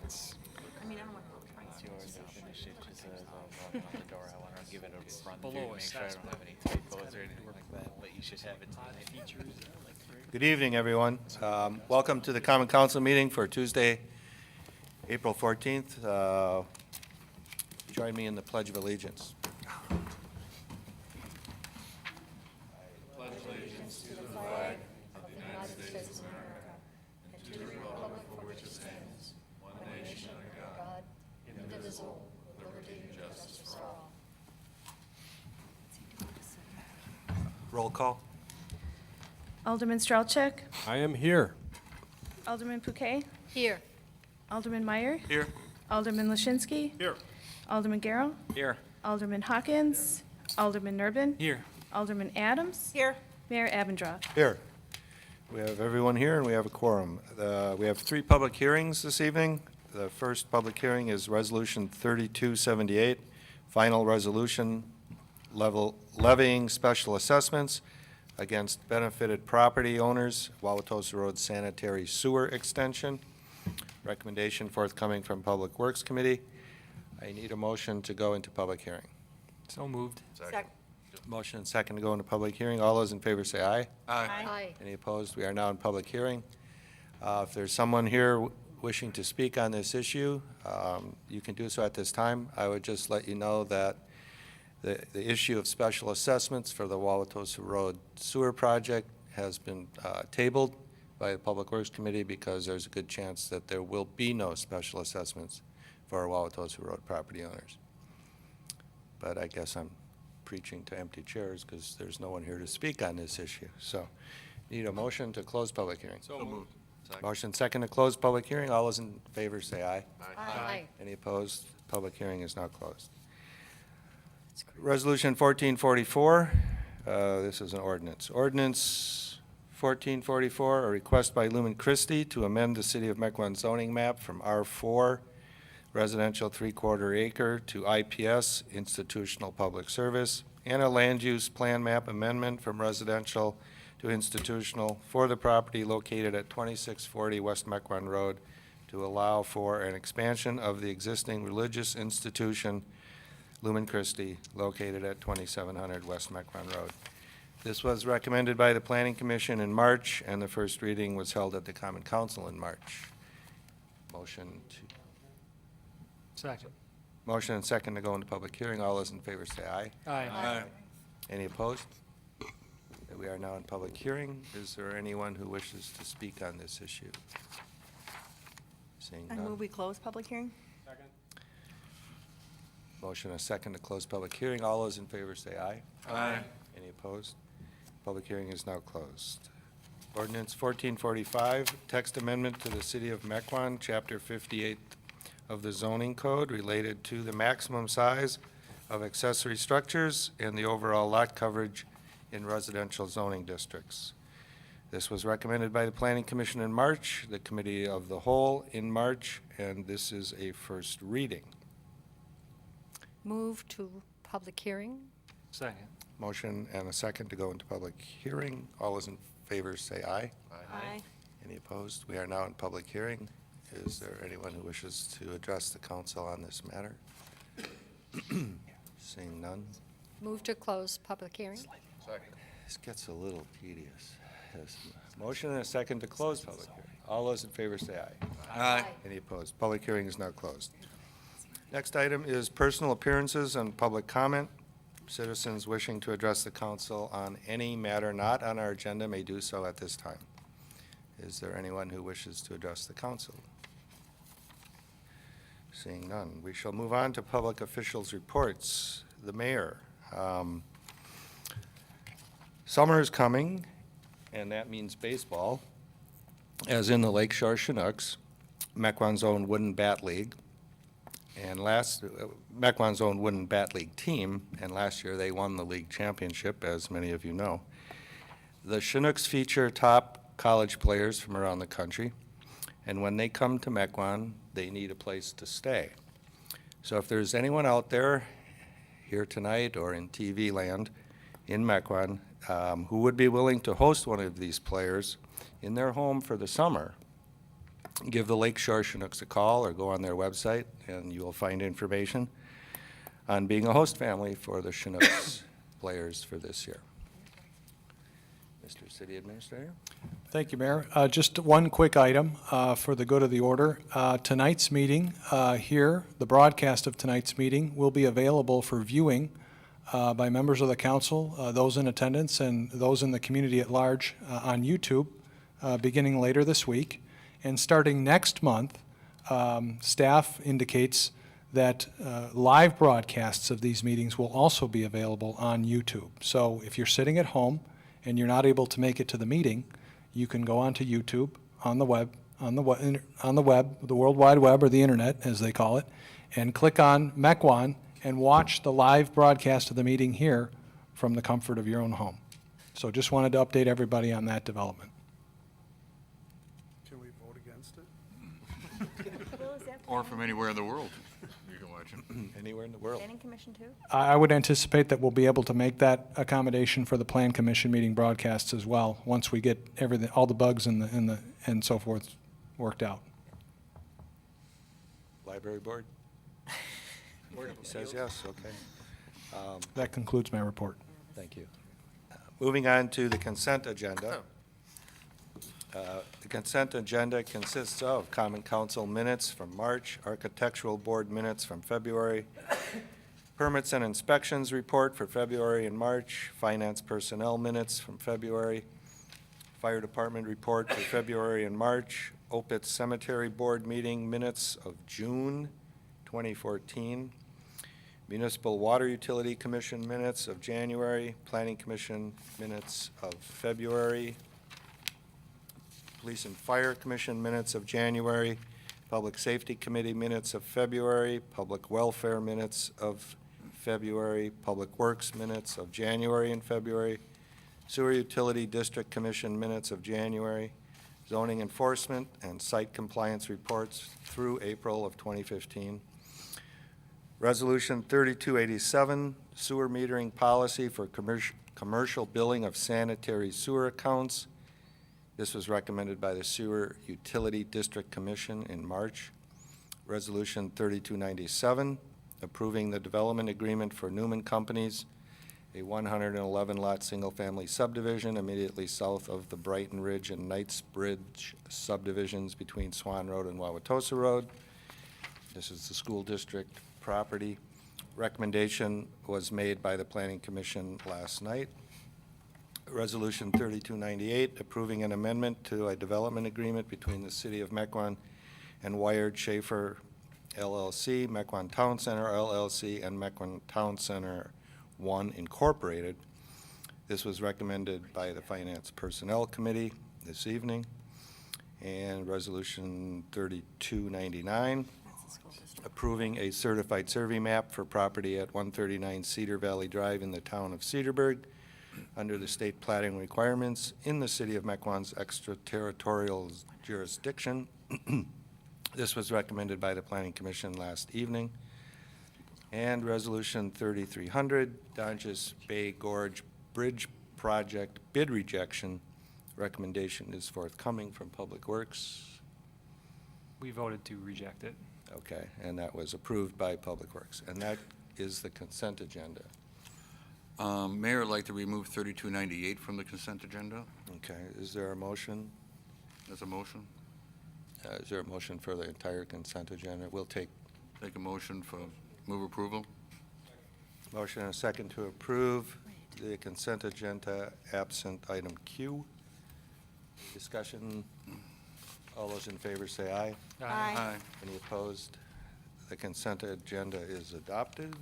It's yours. Finish it just as I'm walking out the door. I want to give it a run through to make sure I don't have any typos or anything like that, but you should have it tonight. Good evening, everyone. Welcome to the Common Council meeting for Tuesday, April 14th. Join me in the Pledge of Allegiance. Roll call. Alderman Strelchuk, I am here. Alderman Pouquet, Here. Alderman Meyer, Here. Alderman Lashinsky, Here. Alderman Garrow, Here. Alderman Hawkins, Alderman Nurbin, Here. Alderman Adams, Here. Mayor Abendroth. Here. We have everyone here and we have a quorum. We have 3 public hearings this evening. The first public hearing is Resolution 3278, final resolution levying special assessments against benefited property owners, Wauwatosa Road Sanitary Sewer Extension. Recommendation forthcoming from Public Works Committee. I need a motion to go into public hearing. So moved. Second. Motion and second to go into public hearing. All those in favor say aye. Aye. Any opposed? We are now in public hearing. If there's someone here wishing to speak on this issue, you can do so at this time. I would just let you know that the issue of special assessments for the Wauwatosa Road Sewer Project has been tabled by the Public Works Committee because there's a good chance that there will be no special assessments for our Wauwatosa Road property owners. But I guess I'm preaching to empty chairs because there's no one here to speak on this issue. So need a motion to close public hearing. So moved. Motion second to close public hearing. All those in favor say aye. Aye. Any opposed? Public hearing is now closed. Resolution 1444, this is an ordinance. Ordinance 1444, a request by Lumen Christi to amend the City of Mequon zoning map from R4 residential 3/4 acre to IPS institutional public service, and a land use plan map amendment from residential to institutional for the property located at 2640 West Mequon Road to allow for an expansion of the existing religious institution Lumen Christi, located at 2700 West Mequon Road. This was recommended by the Planning Commission in March, and the first reading was held at the Common Council in March. Motion and second to go into public hearing. All those in favor say aye. Aye. Any opposed? We are now in public hearing. Is there anyone who wishes to speak on this issue? Seeing I none. move we close public hearing? Motion and second to close public hearing. All those in favor say aye. Aye. Any opposed? Public hearing is now closed. Ordinance 1445, text amendment to the City of Mequon, Chapter 58 of the zoning code related to the maximum size of accessory structures and the overall lot coverage in residential zoning districts. This was recommended by the Planning Commission in March, the Committee of the Whole in March, and this is a first reading. Move to public hearing. Second. Motion and a second to go into public hearing. All those in favor say aye. Aye. Any opposed? We are now in public hearing. Is there anyone who wishes to address the council on this matter? Seeing none. Move to close public hearing. This gets a little tedious. Yes. Motion and a second to close public hearing. All those in favor say aye. Aye. Any opposed? Public hearing is now closed. Next item is personal appearances and public comment. Citizens wishing to address the council on any matter not on our agenda may do so at this time. Is there anyone who wishes to address the council? Seeing none, we shall move on to public officials' reports. The mayor. Summer is coming, and that means baseball, as in the Lakeshore Chinooks, Mequon's own Wooden Bat League, and Mequon's own Wooden Bat League team, and last year they won the league championship, as many of you know. The Chinooks feature top college players from around the country, and when they come to Mequon, they need a place to stay. So if there's anyone out there here tonight or in TV land in Mequon who would be willing to host one of these players in their home for the summer, give the Lakeshore Chinooks a call or go on their website, and you will find information on being a host family for the Chinooks players for this year. Mr. City Administrator? Thank you, Mayor. Just one quick item for the good of the order. Tonight's meeting here, the broadcast of tonight's meeting, will be available for viewing by members of the council, those in attendance, and those in the community at large on YouTube beginning later this week. And starting next month, staff indicates that live broadcasts of these meetings will also be available on YouTube. So if you're sitting at home and you're not able to make it to the meeting, you can go onto YouTube on the web, the World Wide Web, or the internet, as they call it, and click on Mequon and watch the live broadcast of the meeting here from the comfort of your own home. So just wanted to update everybody on that development. Can we vote against it? Or from anywhere in the world, you can watch it. Anywhere in the world. Planning Commission too? I would anticipate that we'll be able to make that accommodation for the Plan Commission meeting broadcasts as well, once we get everything, all the bugs and so forth worked out. Library Board? He says yes, okay. That concludes my report. Thank you. Moving on to the consent agenda. The consent agenda consists of Common Council minutes from March, Architectural Board minutes from February, Permits and Inspections report for February and March, Finance Personnel minutes from February, Fire Department report for February and March, Opitz Cemetery Board meeting minutes of June 2014, Municipal Water Utility Commission minutes of January, Planning Commission minutes of February, Police and Fire Commission minutes of January, Public Safety Committee minutes of February, Public Welfare minutes of February, Public Works minutes of January and February, Sewer Utility District Commission minutes of January, Zoning Enforcement and Site Compliance reports through April of 2015, Resolution 3287, Sewer Metering Policy for Commercial Billing of Sanitary Sewer Accounts. This was recommended by the Sewer Utility District Commission in March. Resolution 3297, approving the development agreement for Newman Companies, a 111-lot single-family subdivision immediately south of the Brighton Ridge and Knightsbridge subdivisions between Swan Road and Wauwatosa Road. This is the school district property. Recommendation was made by the Planning Commission last night. Resolution 3298, approving an amendment to a development agreement between the City of Mequon and Wired Schaefer LLC, Mequon Town Center LLC, and Mequon Town Center 1 Incorporated. This was recommended by the Finance Personnel Committee this evening. And Resolution 3299, approving a certified survey map for property at 139 Cedar Valley Drive in the town of Cedarburg, under the state plating requirements in the City of Mequon's extraterritorial jurisdiction. This was recommended by the Planning Commission last evening. And Resolution 3300, Donges Bay Gorge Bridge Project bid rejection. Recommendation is forthcoming from Public Works. We voted to reject it. Okay, and that was approved by Public Works. And that is the consent agenda. Mayor, I'd like to remove 3298 from the consent agenda. Okay, is there a motion? As a motion. Is there a motion for the entire consent agenda? We'll take Take a motion for move approval. motion and a second to approve the consent agenda absent item Q. Discussion. All those in favor say aye. Aye. Any opposed? The consent agenda is adopted,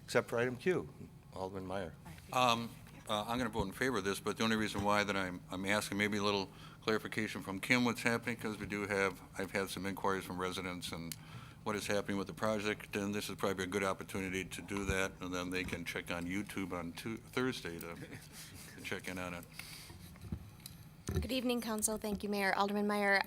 except for item Q. Alderman Meyer. I'm going to vote in favor of this, but the only reason why that I'm asking maybe a little clarification from Kim what's happening, because I've had some inquiries from residents and what is happening with the project, and this is probably a good opportunity to do that, and then they can check on YouTube on Thursday to check in on it. Good evening, Council. Thank you, Mayor. Alderman Meyer.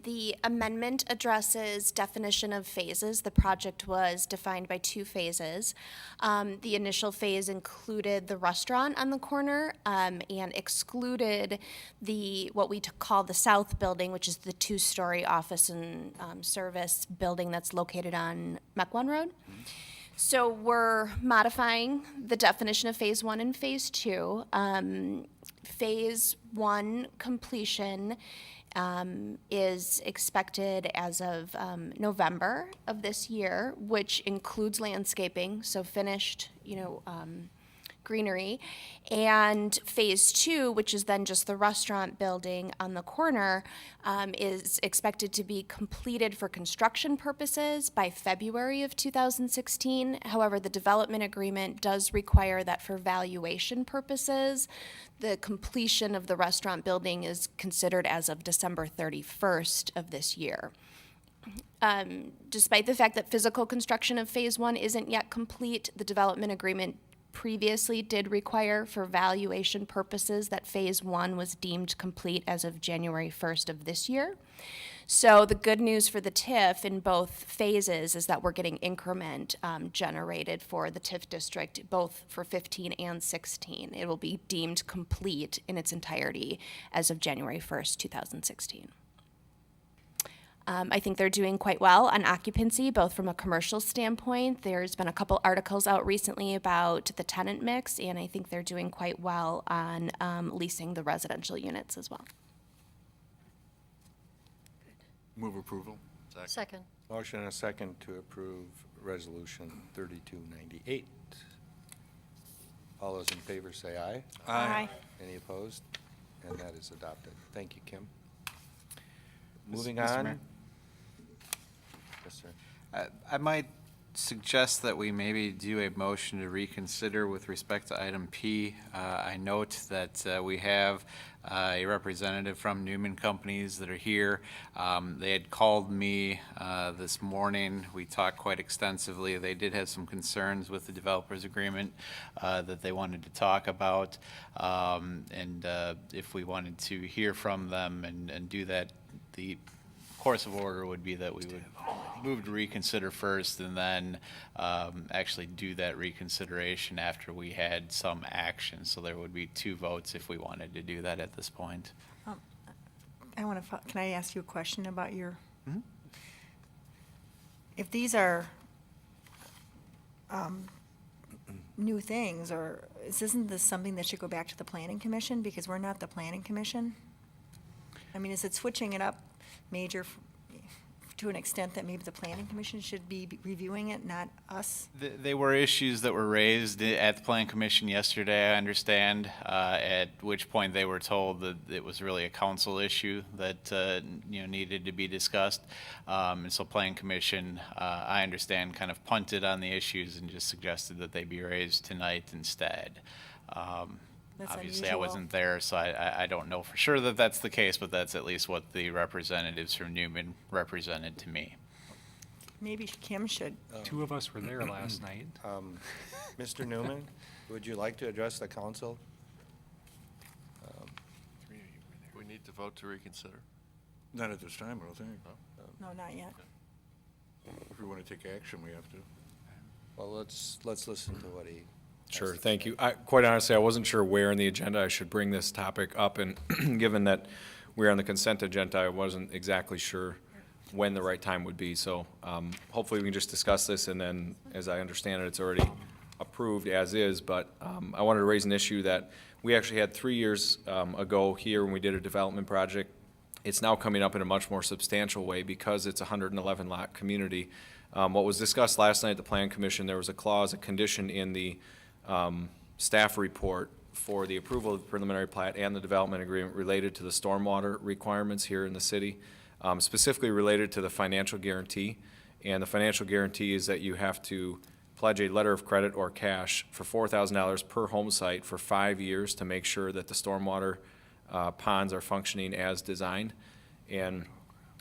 The amendment addresses definition of phases. The project was defined by 2 phases. The initial phase included the restaurant on the corner and excluded what we call the south building, which is the 2-story office and service building that's located on Mequon Road. So we're modifying the definition of Phase 1 and Phase 2. Phase 1 completion is expected as of November of this year, which includes landscaping, so finished, greenery. And Phase 2, which is then just the restaurant building on the corner, is expected to be completed for construction purposes by February of 2016. However, the development agreement does require that for valuation purposes, the completion of the restaurant building is considered as of December 31st of this year. Despite the fact that physical construction of Phase 1 isn't yet complete, the development agreement previously did require for valuation purposes that Phase 1 was deemed complete as of January 1st of this year. So the good news for the TIF in both phases is that we're getting increment generated for the TIF district, both for 15 and 16. It will be deemed complete in its entirety as of January 1st, 2016. I think they're doing quite well on occupancy, both from a commercial standpoint. There's been a couple articles out recently about the tenant mix, and I think they're doing quite well on leasing the residential units as well. Move approval. Second. Motion and a second to approve Resolution 3298. All those in favor say aye. Aye. Any opposed? And that is adopted. Thank you, Kim. Moving Mr. on. Mayor? Yes, sir. I might suggest that we maybe do a motion to reconsider with respect to item P. I note that we have a representative from Newman Companies that are here. They had called me this morning. We talked quite extensively. They did have some concerns with the developers agreement that they wanted to talk about. And if we wanted to hear from them and do that, the course of order would be that we would move to reconsider first and then actually do that reconsideration after we had some action. So there would be 2 votes if we wanted to do that at this point. Can I ask you a question about your, if these are new things, or isn't this something that should go back to the planning commission, because we're not the planning commission? I mean, is it switching it up major to an extent that maybe the planning commission should be reviewing it, not us? They were issues that were raised at the Plan Commission yesterday, I understand, at which point they were told that it was really a council issue that needed to be discussed. And so Plan Commission, I understand, kind of punted on the issues and just suggested that they be raised tonight instead. That's Obviously, I unusual. wasn't there, so I don't know for sure that that's the case, but that's at least what the representatives from Newman represented to me. Maybe Kim should. 2 of us were there last night. Mr. Newman, would you like to address the council? We need to vote to reconsider. Not at this time, I don't think. No, not yet. If we want to take action, we have to. Well, let's listen to what he. Sure, thank you. Quite honestly, I wasn't sure where in the agenda I should bring this topic up, and given that we're on the consent agenda, I wasn't exactly sure when the right time would be. So hopefully we can just discuss this, and then, as I understand it, it's already approved as is. But I wanted to raise an issue that we actually had 3 years ago here when we did a development project. It's now coming up in a much more substantial way because it's a 111 lot community. What was discussed last night at the Plan Commission, there was a clause, a condition in the staff report for the approval of the preliminary plat and the development agreement related to the stormwater requirements here in the city, specifically related to the financial guarantee. And the financial guarantee is that you have to pledge a letter of credit or cash for $4,000 per home site for 5 years to make sure that the stormwater ponds are functioning as designed. And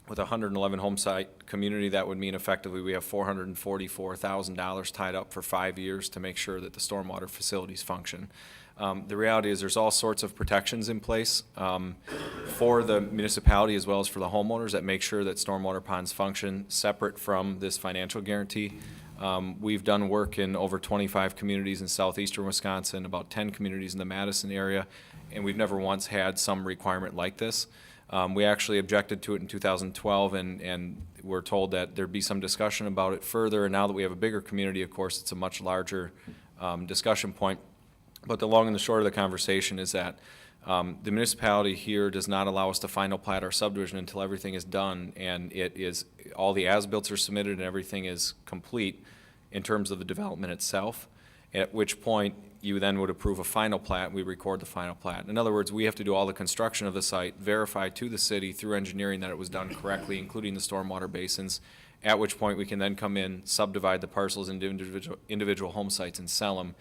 with a 111 home site community, that would mean effectively we have $444,000 tied up for 5 years to make sure that the stormwater facilities function. The reality is there's all sorts of protections in place for the municipality as well as for the homeowners that make sure that stormwater ponds function separate from this financial guarantee. We've done work in over 25 communities in southeastern Wisconsin, about 10 communities in the Madison area, and we've never once had some requirement like this. We actually objected to it in 2012, and we're told that there'd be some discussion about it further, and now that we have a bigger community, of course, it's a much larger discussion point. But the long and the short of the conversation is that the municipality here does not allow us to final plat our subdivision until everything is done, and it is, all the as-built are submitted and everything is complete in terms of the development itself, at which point you then would approve a final plat, we record the final plat. In other words, we have to do all the construction of the site, verify to the city through engineering that it was done correctly, including the stormwater basins, at which point we can then come in, subdivide the parcels into individual home sites and sell them.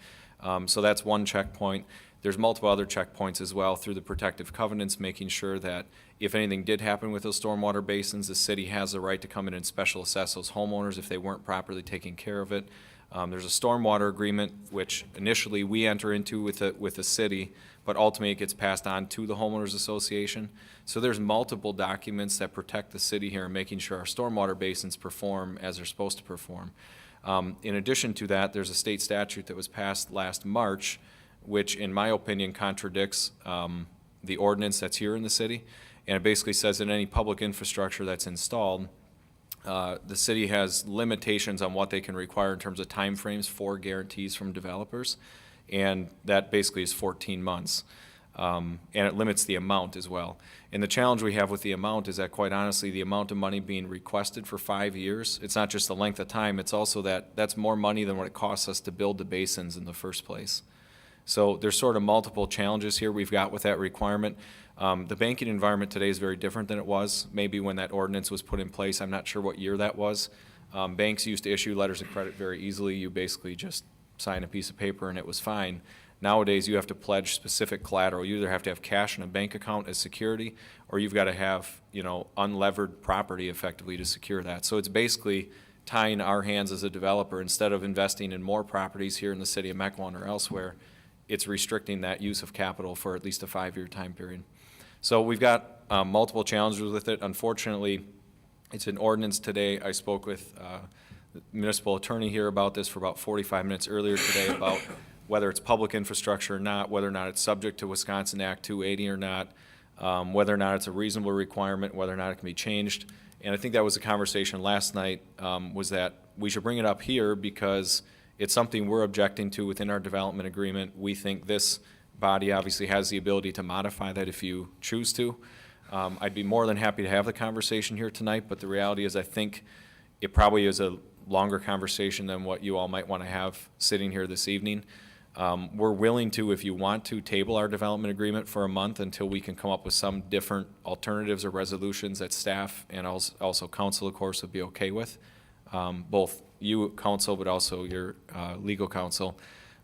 So that's one checkpoint. There's multiple other checkpoints as well through the protective covenants, making sure that if anything did happen with those stormwater basins, the city has the right to come in and special assess those homeowners if they weren't properly taking care of it. There's a stormwater agreement, which initially we enter into with the city, but ultimately it gets passed on to the homeowners association. So there's multiple documents that protect the city here, making sure our stormwater basins perform as they're supposed to perform. In addition to that, there's a state statute that was passed last March, which in my opinion contradicts the ordinance that's here in the city. And it basically says that any public infrastructure that's installed, the city has limitations on what they can require in terms of timeframes for guarantees from developers. And that basically is 14 months. And it limits the amount as well. And the challenge we have with the amount is that, quite honestly, the amount of money being requested for 5 years, it's not just the length of time, it's also that that's more money than what it costs us to build the basins in the first place. So there's sort of multiple challenges here we've got with that requirement. The banking environment today is very different than it was maybe when that ordinance was put in place. I'm not sure what year that was. Banks used to issue letters of credit very easily. You basically just sign a piece of paper and it was fine. Nowadays, you have to pledge specific collateral. You either have to have cash in a bank account as security, or you've got to have, unlevered property effectively to secure that. So it's basically tying our hands as a developer. Instead of investing in more properties here in the city of Mequon or elsewhere, it's restricting that use of capital for at least a 5-year time period. So we've got multiple challenges with it. Unfortunately, it's an ordinance today. I spoke with the municipal attorney here about this for about 45 minutes earlier today about whether it's public infrastructure or not, whether or not it's subject to Wisconsin Act 280 or not, whether or not it's a reasonable requirement, whether or not it can be changed. And I think that was the conversation last night, was that we should bring it up here because it's something we're objecting to within our development agreement. We think this body obviously has the ability to modify that if you choose to. I'd be more than happy to have the conversation here tonight, but the reality is I think it probably is a longer conversation than what you all might want to have sitting here this evening. We're willing to, if you want to, table our development agreement for a month until we can come up with some different alternatives or resolutions that staff and also council, of course, would be okay with. Both you, council, but also your legal counsel,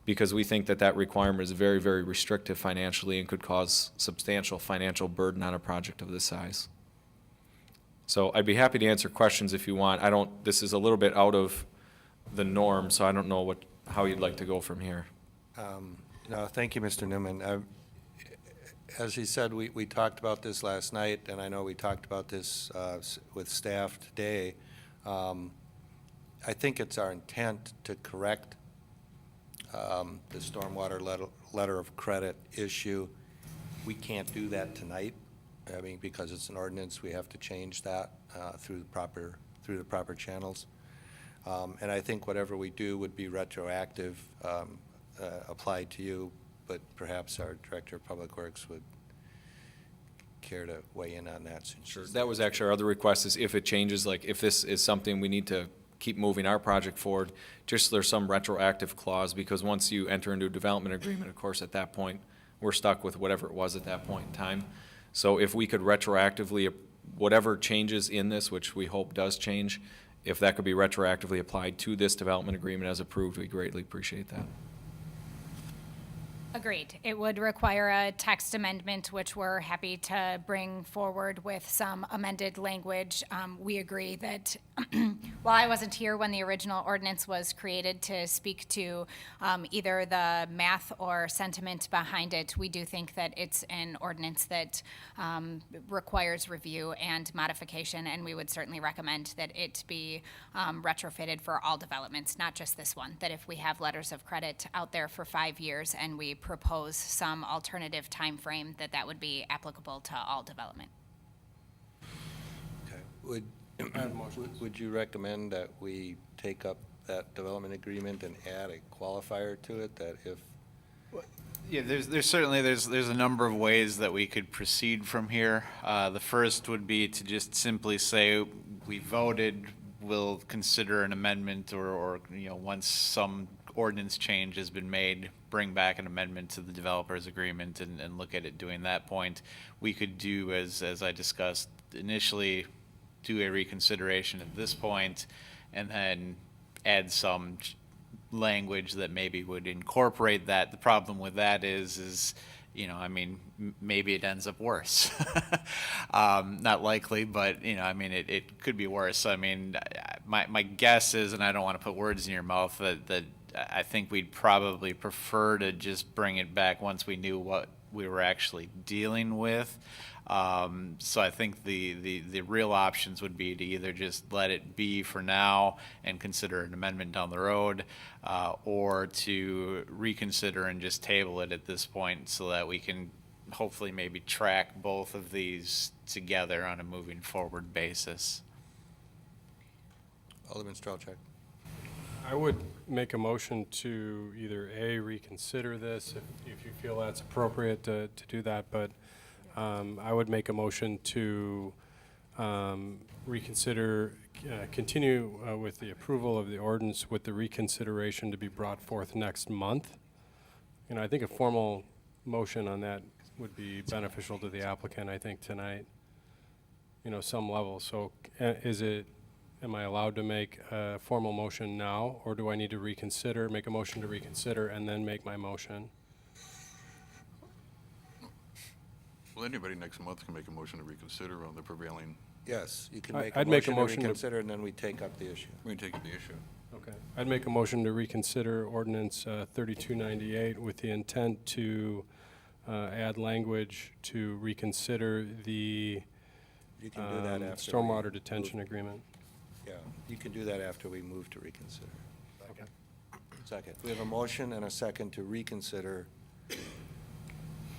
because we think that that requirement is very, very restrictive financially and could cause substantial financial burden on a project of this size. So I'd be happy to answer questions if you want. This is a little bit out of the norm, so I don't know how you'd like to go from here. No, thank you, Mr. Newman. As he said, we talked about this last night, and I know we talked about this with staff today. I think it's our intent to correct the stormwater letter of credit issue. We can't do that tonight. I mean, because it's an ordinance, we have to change that through the proper channels. And I think whatever we do would be retroactive, applied to you, but perhaps our Director of Public Works would care to weigh in on that. Sure. That was actually our other request, is if it changes, like if this is something we need to keep moving our project forward, just there's some retroactive clause, because once you enter into a development agreement, of course, at that point, we're stuck with whatever it was at that point in time. So if we could retroactively, whatever changes in this, which we hope does change, if that could be retroactively applied to this development agreement as approved, we greatly appreciate that. Agreed. It would require a text amendment, which we're happy to bring forward with some amended language. We agree that while I wasn't here when the original ordinance was created to speak to either the math or sentiment behind it, we do think that it's an ordinance that requires review and modification, and we would certainly recommend that it be retrofitted for all developments, not just this one. That if we have letters of credit out there for 5 years and we propose some alternative time frame, that would be applicable to all development. Okay. Would you recommend that we take up that development agreement and add a qualifier to it, that if, Yeah, there's certainly, there's a number of ways that we could proceed from here. The first would be to just simply say, we voted, we'll consider an amendment, or, once some ordinance change has been made, bring back an amendment to the developer's agreement and look at it doing that point. We could do, as I discussed initially, do a reconsideration at this point, and then add some language that maybe would incorporate that. The problem with that is maybe it ends up worse. Not likely, but, it could be worse. My guess is, and I don't want to put words in your mouth, that I think we'd probably prefer to just bring it back once we knew what we were actually dealing with. So I think the real options would be to either just let it be for now and consider an amendment down the road, or to reconsider and just table it at this point so that we can hopefully maybe track both of these together on a moving forward basis. Alderman Strelchak? I would make a motion to either A, reconsider this, if you feel that's appropriate to do that, but I would make a motion to reconsider, continue with the approval of the ordinance with the reconsideration to be brought forth next month. I think a formal motion on that would be beneficial to the applicant, I think, tonight, some level. So am I allowed to make a formal motion now, or do I need to make a motion to reconsider and then make my motion? Well, anybody next month can make a motion to reconsider on the prevailing. Yes, you can I'd make a motion to reconsider, and then we take up the issue. We can take up the issue. Okay. I'd make a motion to reconsider ordinance 3298 with the intent to add language to reconsider the You can do that after. stormwater detention agreement. Yeah, you can do that after we move to reconsider. Okay. Second. We have a motion and a second to reconsider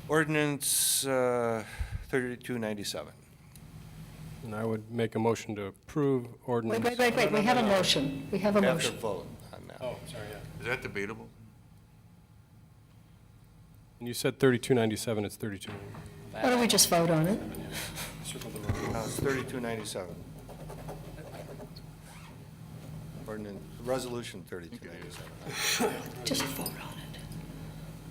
ordinance 3297. And I would make a motion to approve ordinance. Wait, we have a motion. We have a We have to motion. vote on that. Oh, sorry, yeah. Is that debatable? And you said 3297, it's 32. Why don't we just vote on it? Circle the road. It's 3297. Ordinance, resolution 3297. Just vote on it.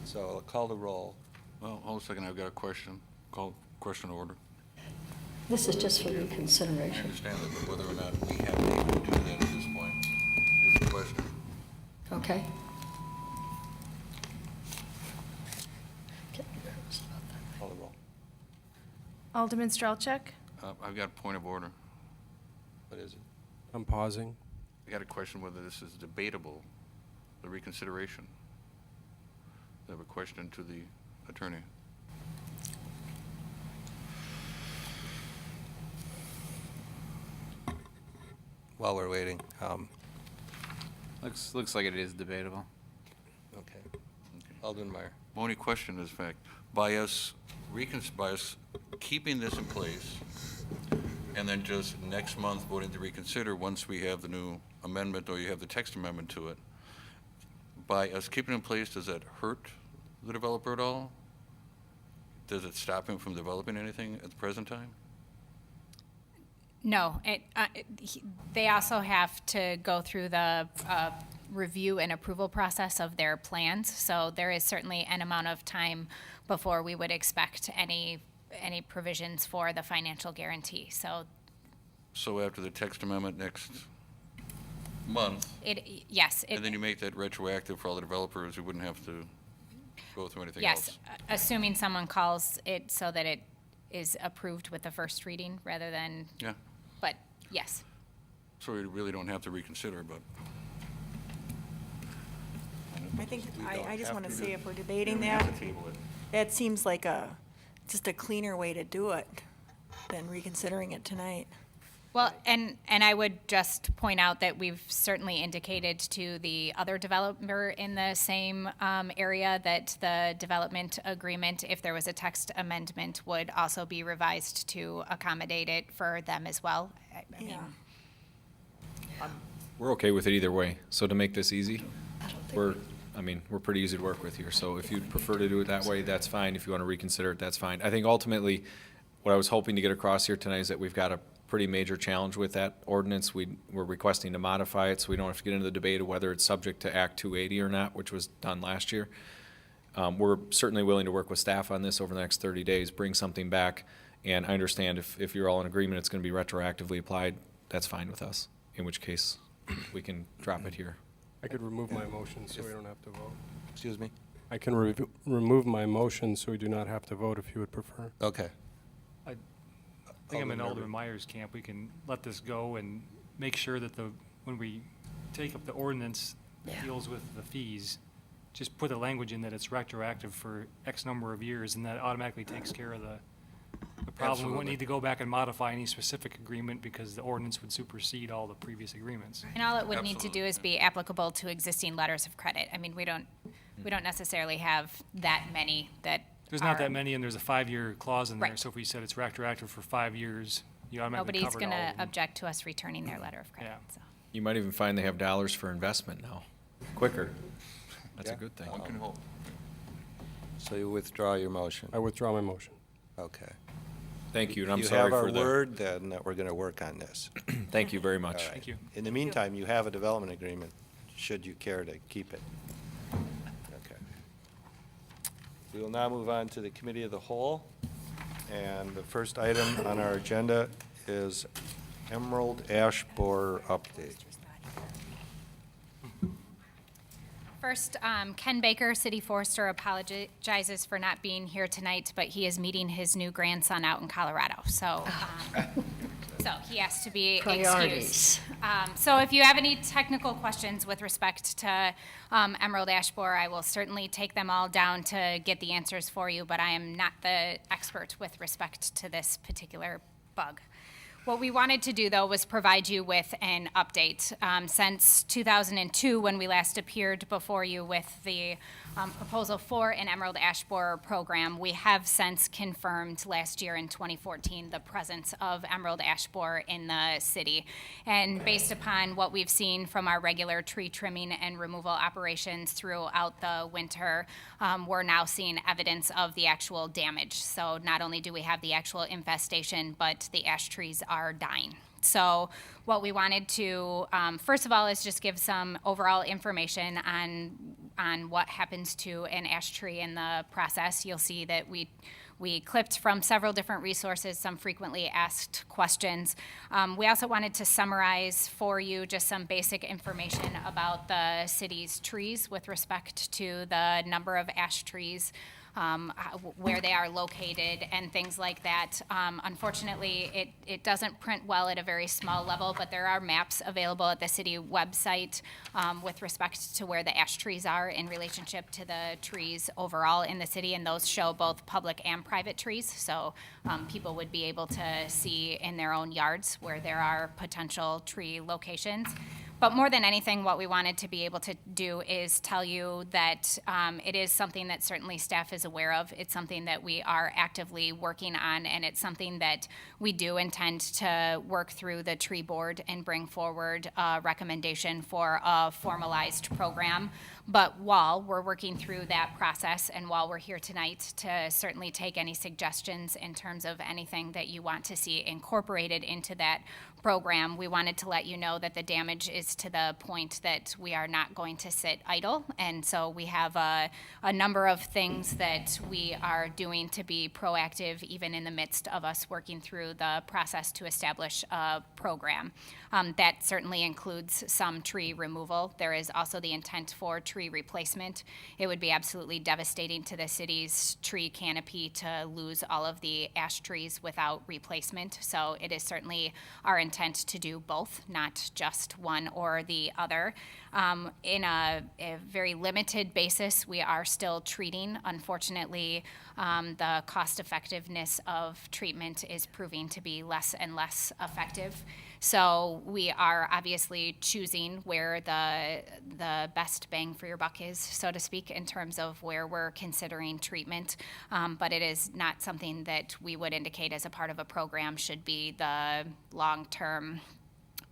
So I'll call the roll. Well, hold a second, I've got a question. Call question order. This is just for I reconsideration. understand that, but whether or not we have to even do that at this point is the question. Okay? Call the roll. Alderman Strelchak, I've got a point of order. What is it? I'm pausing. I got a question whether this is debatable, the reconsideration. I have a question to the attorney. While we're waiting, Looks like it is debatable. okay. Alderman Meyer. My only question is, in fact, by us keeping this in place, and then just next month voting to reconsider once we have the new amendment, or you have the text amendment to it, by us keeping it in place, does that hurt the developer at all? Does it stop him from developing anything at the present time? No, they also have to go through the review and approval process of their plans. So there is certainly an amount of time before we would expect any provisions for the financial guarantee. So after the text amendment next month, Yes. and then you make that retroactive for all the developers who wouldn't have to go through anything else? Yes, assuming someone calls it so that it is approved with the first reading rather than, Yeah. but yes. So we really don't have to reconsider, but. I think, We don't I just have want to to say do- if we're we debating don't that, have to table it. that seems like just a cleaner way to do it than reconsidering it tonight. Well, and I would just point out that we've certainly indicated to the other developer in the same area that the development agreement, if there was a text amendment, would also be revised to accommodate it for them as well. I mean, Yeah. We're okay with it either way. So to make this easy, we're pretty easy to work with here. So if you'd prefer to do it that way, that's fine. If you want to reconsider it, that's fine. I think ultimately, what I was hoping to get across here tonight is that we've got a pretty major challenge with that ordinance. We're requesting to modify it, so we don't have to get into the debate of whether it's subject to Act 280 or not, which was done last year. We're certainly willing to work with staff on this over the next 30 days, bring something back, and I understand if you're all in agreement it's going to be retroactively applied, that's fine with us, in which case we can drop it here. I could remove my motion so we don't have to vote. Excuse me? I can remove my motion so we do not have to vote if you would prefer. Okay. I think I'm in Alderman Meyer's camp. We can let this go and make sure that when we take up the ordinance that deals with the fees, just put the language in that it's retroactive for X number of years, and that automatically takes care of the problem. We Absolutely. won't need to go back and modify any specific agreement because the ordinance would supersede all the previous agreements. And all it would need to do Absolutely. is be applicable to existing letters of credit. I mean, we don't necessarily have that many that There's not are- that many, and there's a 5-year clause in there, Right. so if we said it's retroactive for 5 years, you automatically Nobody's covered all going of to them. object to us returning their letter of credit. Yeah. So. You might even find they have dollars for investment now, quicker. That's a Yeah. good thing. One can hope. So you withdraw your motion? I withdraw my motion. Okay. Thank you, and I'm You sorry have our for the, word then that we're going to work on this. thank you very much. All right. Thank you. In the meantime, you have a development agreement, should you care to keep it. Okay. We will now move on to the Committee of the Whole, and the first item on our agenda is Emerald Ash Borer update. First, Ken Baker, City Forester, apologizes for not being here tonight, but he is meeting his new grandson out in Colorado. So, so he has to be excused. So if you have any technical questions with respect to emerald ash borer, I will certainly take them all down to get the answers for you, but I am not the expert with respect to this particular bug. What we wanted to do, though, was provide you with an update. Since 2002, when we last appeared before you with the proposal for an emerald ash borer program, we have since confirmed last year in 2014 the presence of emerald ash borer in the city. And based upon what we've seen from our regular tree trimming and removal operations throughout the winter, we're now seeing evidence of the actual damage. So not only do we have the actual infestation, but the ash trees are dying. So what we wanted to, first of all, is just give some overall information on what happens to an ash tree in the process. You'll see that we clipped from several different resources, some frequently asked questions. We also wanted to summarize for you just some basic information about the city's trees with respect to the number of ash trees, where they are located and things like that. Unfortunately, it doesn't print well at a very small level, but there are maps available at the city website with respect to where the ash trees are in relationship to the trees overall in the city, and those show both public and private trees, so people would be able to see in their own yards where there are potential tree locations. But more than anything, what we wanted to be able to do is tell you that it is something that certainly staff is aware of. It's something that we are actively working on, and it's something that we do intend to work through the tree board and bring forward a recommendation for a formalized program. But while we're working through that process, and while we're here tonight to certainly take any suggestions in terms of anything that you want to see incorporated into that program, we wanted to let you know that the damage is trees to the point that we are not going to sit idle. And so we have a number of things that we are doing to be proactive, even in the midst of us working through the process to establish a program. That certainly includes some tree removal. There is also the intent for tree replacement. It would be absolutely devastating to the city's tree canopy to lose all of the ash trees without replacement. So it is certainly our intent to do both, not just one or the other. In a very limited basis, we are still treating. Unfortunately, the cost effectiveness of treatment is proving to be less and less effective. So we are obviously choosing where the best bang for your buck is, so to speak, in terms of where we're considering treatment. But it is not something that we would indicate as a part of a program should be the long-term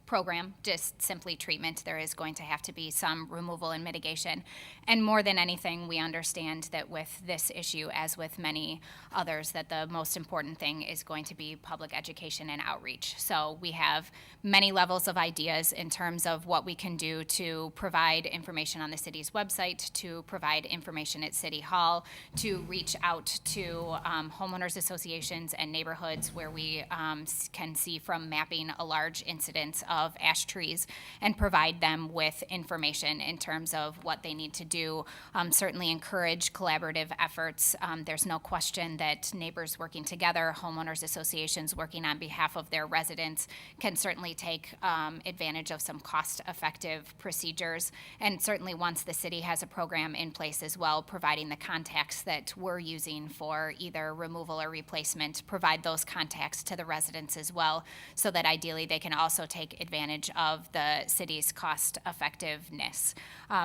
program, just simply treatment. There is going to have to be some removal and mitigation. And more than anything, we understand that with this issue, as with many others, that the most important thing is going to be public education and outreach. So we have many levels of ideas in terms of what we can do to provide information on the city's website, to provide information at City Hall, to reach out to homeowners associations and neighborhoods where we can see from mapping a large incidence of ash trees and provide them with information in terms of what they need to do. Certainly encourage collaborative efforts. There's no question that neighbors working together, homeowners associations working on behalf of their residents can certainly take advantage of some cost-effective procedures. And certainly once the city has a program in place as well, providing the contacts that we're using for either removal or replacement, provide those contacts to the residents as well, so that ideally they can also take advantage of the city's cost effectiveness.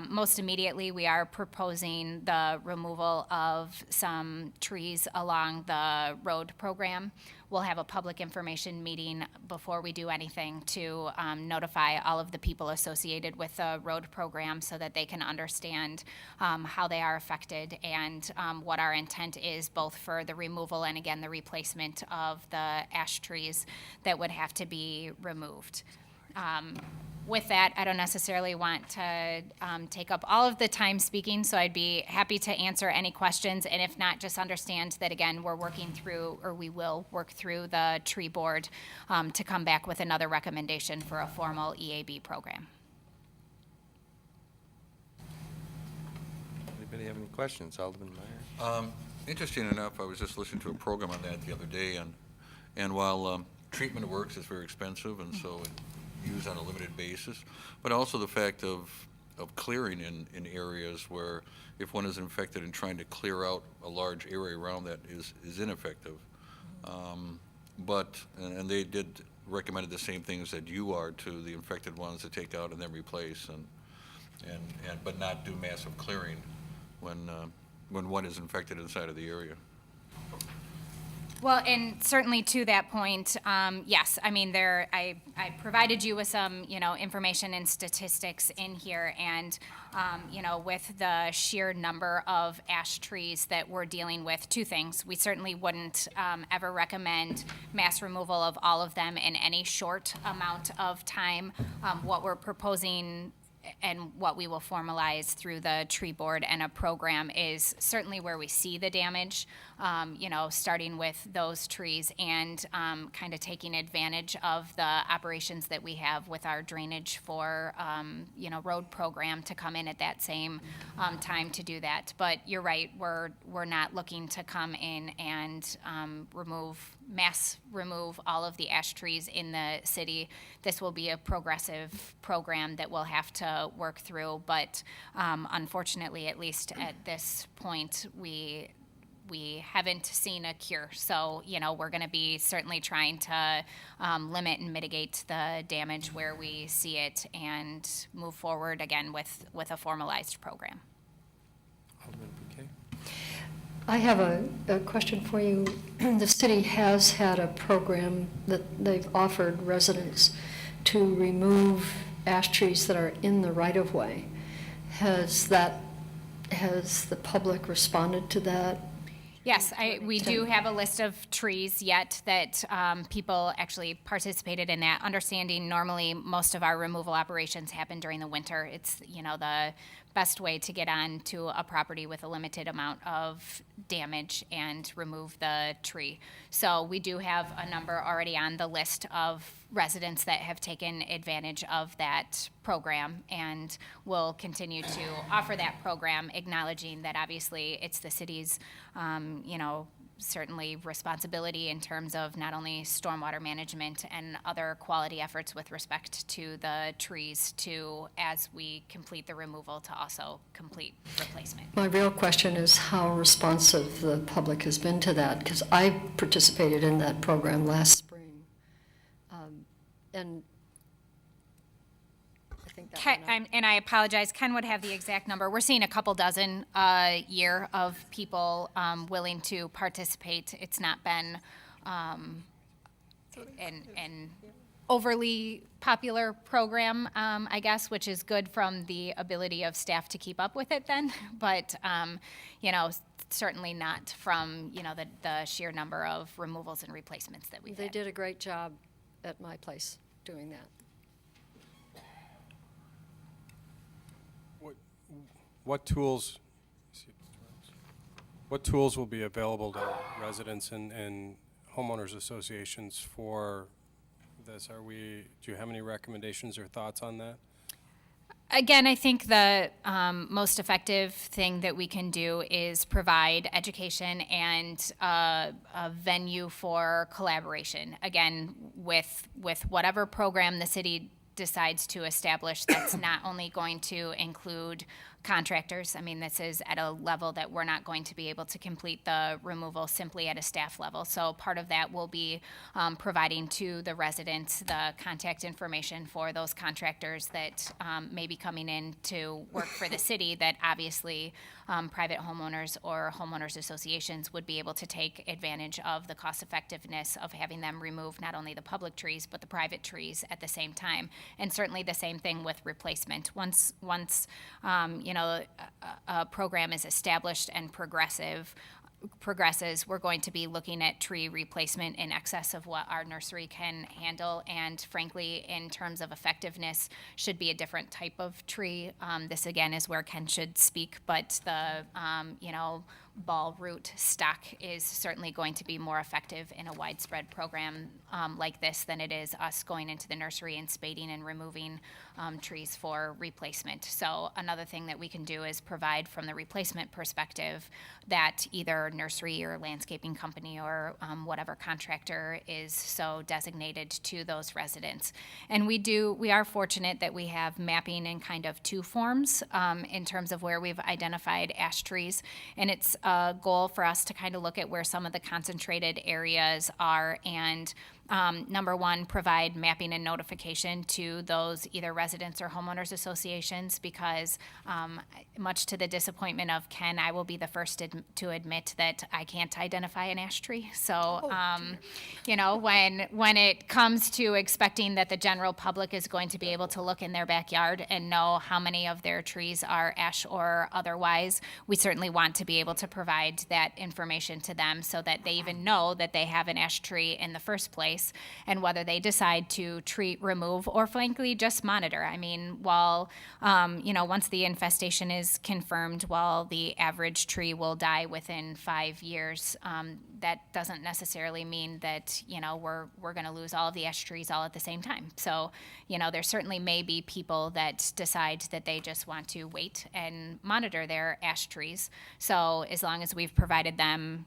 Most immediately, we are proposing the removal of some trees along the road program. We'll have a public information meeting before we do anything to notify all of the people associated with the road program so that they can understand how they are affected and what our intent is, both for the removal and, again, the replacement of the ash trees that would have to be removed. With that, I don't necessarily want to take up all of the time speaking, so I'd be happy to answer any questions, and if not, just understand that, again, we're working through, or we will work through the tree board to come back with another recommendation for a formal EAB program. Anybody have any questions? Alderman Meyer? Interesting enough, I was just listening to a program on that the other day, and while treatment works is very expensive, and so used on a limited basis, but also the fact of clearing in areas where if one is infected and trying to clear out a large area around that is ineffective. And they did recommended the same things that you are to the infected ones to take out and then replace, but not do massive clearing when one is infected inside of the area. Well, and certainly to that point, yes. I mean, I provided you with some, information and statistics in here, and, with the sheer number of ash trees that we're dealing with, two things. We certainly wouldn't ever recommend mass removal of all of them in any short amount of time. What we're proposing and what we will formalize through the tree board and a program is certainly where we see the damage, starting with those trees and kind of taking advantage of the operations that we have with our drainage for, road program to come in at that same time to do that. But you're right, we're not looking to come in and mass remove all of the ash trees in the city. This will be a progressive program that we'll have to work through, but unfortunately, at least at this point, we haven't seen a cure. So, we're going to be certainly trying to limit and mitigate the damage where we see it and move forward again with a formalized program. Alderman Bouquet? I have a question for you. The city has had a program that they've offered residents to remove ash trees that are in the right-of-way. Has the public responded to that? Yes, we do have a list of trees yet that people actually participated in that. Understanding normally most of our removal operations happen during the winter. It's, the best way to get on to a property with a limited amount of damage and remove the tree. So we do have a number already on the list of residents that have taken advantage of that program, and will continue to offer that program, acknowledging that obviously it's the city's, certainly responsibility in terms of not only stormwater management and other quality efforts with respect to the trees, to, as we complete the removal, to also complete replacement. My real question is how responsive the public has been to that, because I participated in that program last spring. And I think that went up. And I apologize, Ken would have the exact number. We're seeing a couple dozen a year of people willing to participate. It's not been an overly popular program, I guess, which is good from the ability of staff to keep up with it then. But, certainly not from, the sheer number of removals and replacements that we've They had. did a great job at my place doing that. What tools will be available to residents and homeowners associations for this? Do you have any recommendations or thoughts on that? Again, I think the most effective thing that we can do is provide education and a venue for collaboration. Again, with whatever program the city decides to establish, that's not only going to include contractors. I mean, this is at a level that we're not going to be able to complete the removal simply at a staff level. So part of that will be providing to the residents the contact information for those contractors that may be coming in to work for the city, that obviously private homeowners or homeowners associations would be able to take advantage of the cost effectiveness of having them remove not only the public trees, but the private trees at the same time. And certainly the same thing with replacement. Once a program is established and progresses, we're going to be looking at tree replacement in excess of what our nursery can handle. And frankly, in terms of effectiveness, should be a different type of tree. This again is where Ken should speak, but the, ball root stock is certainly going to be more effective in a widespread program like this than it is us going into the nursery and spading and removing trees for replacement. So another thing that we can do is provide from the replacement perspective that either nursery or landscaping company or whatever contractor is so designated to those residents. And we are fortunate that we have mapping in kind of two forms in terms of where we've identified ash trees. And it's a goal for us to kind of look at where some of the concentrated areas are, and number one, provide mapping and notification to those either residents or homeowners associations, because much to the disappointment of Ken, I will be the first to admit that I can't identify an ash tree. So, when it comes to expecting that the general public is going to be able to look in their backyard and know how many of their trees are ash or otherwise, we certainly want to be able to provide that information to them so that they even know that they have an ash tree in the first place, and whether they decide to treat, remove, or frankly just monitor. I mean, while once the infestation is confirmed, while the average tree will die within 5 years, that doesn't necessarily mean that we're going to lose all of the ash trees all at the same time. So there certainly may be people that decide that they just want to wait and monitor their ash trees. So as long as we've provided them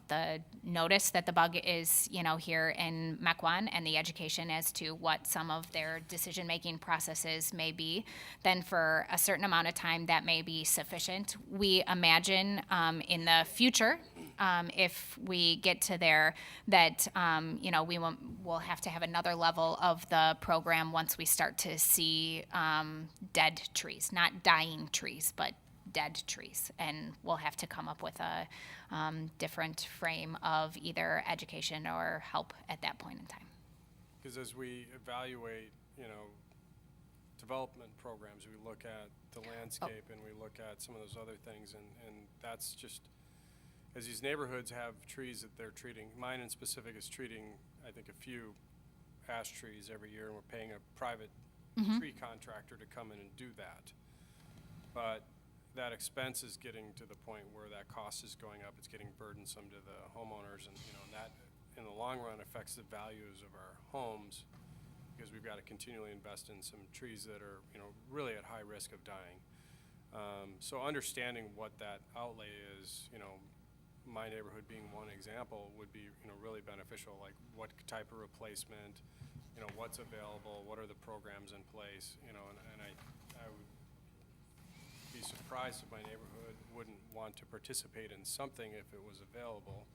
the notice that the bug is, here in Mequon, and the education as to what some of their decision-making processes may be, then for a certain amount of time, that may be sufficient. We imagine in the future, if we get to there, that, we'll have to have another level of the program once we start to see dead trees, not dying trees, but dead trees. And we'll have to come up with a different frame of either education or help at that point in time. Because as we evaluate, development programs, we look at the landscape and we look at some of those other things, and that's just, as these neighborhoods have trees that they're treating, mine in specific is treating, I think, a few ash trees every year, and we're paying a private tree contractor to come in and do that. But that expense is getting to the point where that cost is going up. It's getting burdensome to the homeowners, and that in the long run affects the values of our homes, because we've got to continually invest in some trees that are really at high risk of dying. So understanding what that outlay is, my neighborhood being one example, would be really beneficial. Like what type of replacement, what's available, what are the programs in place, and I would be surprised if my neighborhood wouldn't want to participate in something if it was available,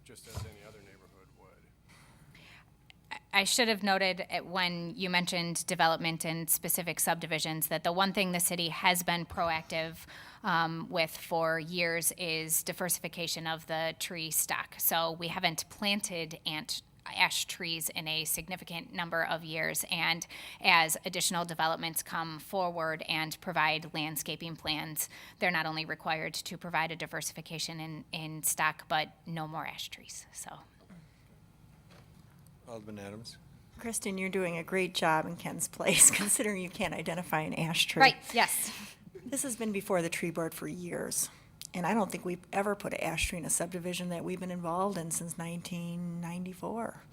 just as any other neighborhood would. I should have noted when you mentioned development in specific subdivisions that the one thing the city has been proactive with for years is diversification of the tree stock. So we haven't planted ash trees in a significant number of years, and as additional developments come forward and provide landscaping plans, they're not only required to provide a diversification in stock, but no more ash trees. So. Alderman Adams. Kristen, you're doing a great job in Ken's place, considering you can't identify an ash tree. Right, yes. This has been before the tree board for years, and I don't think we've ever put an ash tree in a subdivision that we've been involved in since 1994.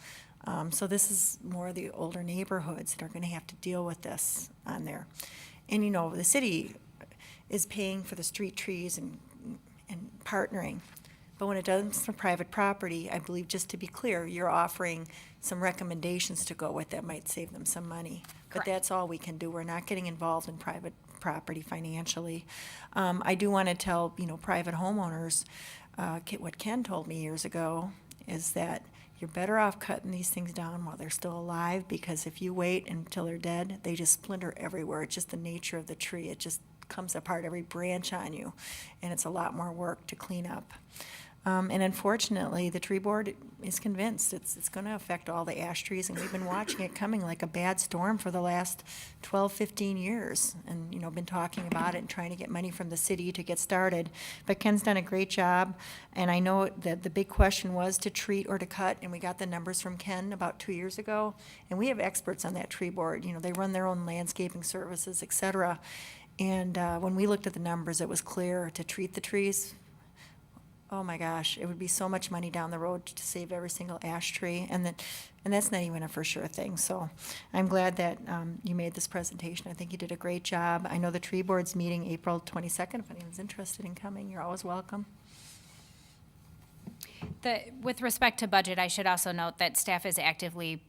So this is more of the older neighborhoods that are going to have to deal with this on there. And the city is paying for the street trees and partnering. But when it does for private property, I believe, just to be clear, you're offering some recommendations to go with that might save them some money. But that's all we can do. We're not getting involved in private property financially. I do want to tell, private homeowners, what Ken told me years ago is that you're better off cutting these things down while they're still alive, because if you wait until they're dead, they just splinter everywhere. It's just the nature of the tree. It just comes apart, every branch on you, and it's a lot more work to clean up. And unfortunately, the tree board is convinced it's going to affect all the ash trees, and we've been watching it coming like a bad storm for the last 12, 15 years, and, been talking about it and trying to get money from the city to get started. But Ken's done a great job, and I know that the big question was to treat or to cut, and we got the numbers from Ken about 2 years ago, and we have experts on that tree board. They run their own landscaping services, et cetera. And when we looked at the numbers, it was clear to treat the trees. Oh my gosh, it would be so much money down the road to save every single ash tree, and that's not even a for sure thing. So I'm glad that you made this presentation. I think you did a great job. I know the tree board's meeting April 22nd. If anyone's interested in coming, you're always welcome. With respect to budget, I should also note that staff is actively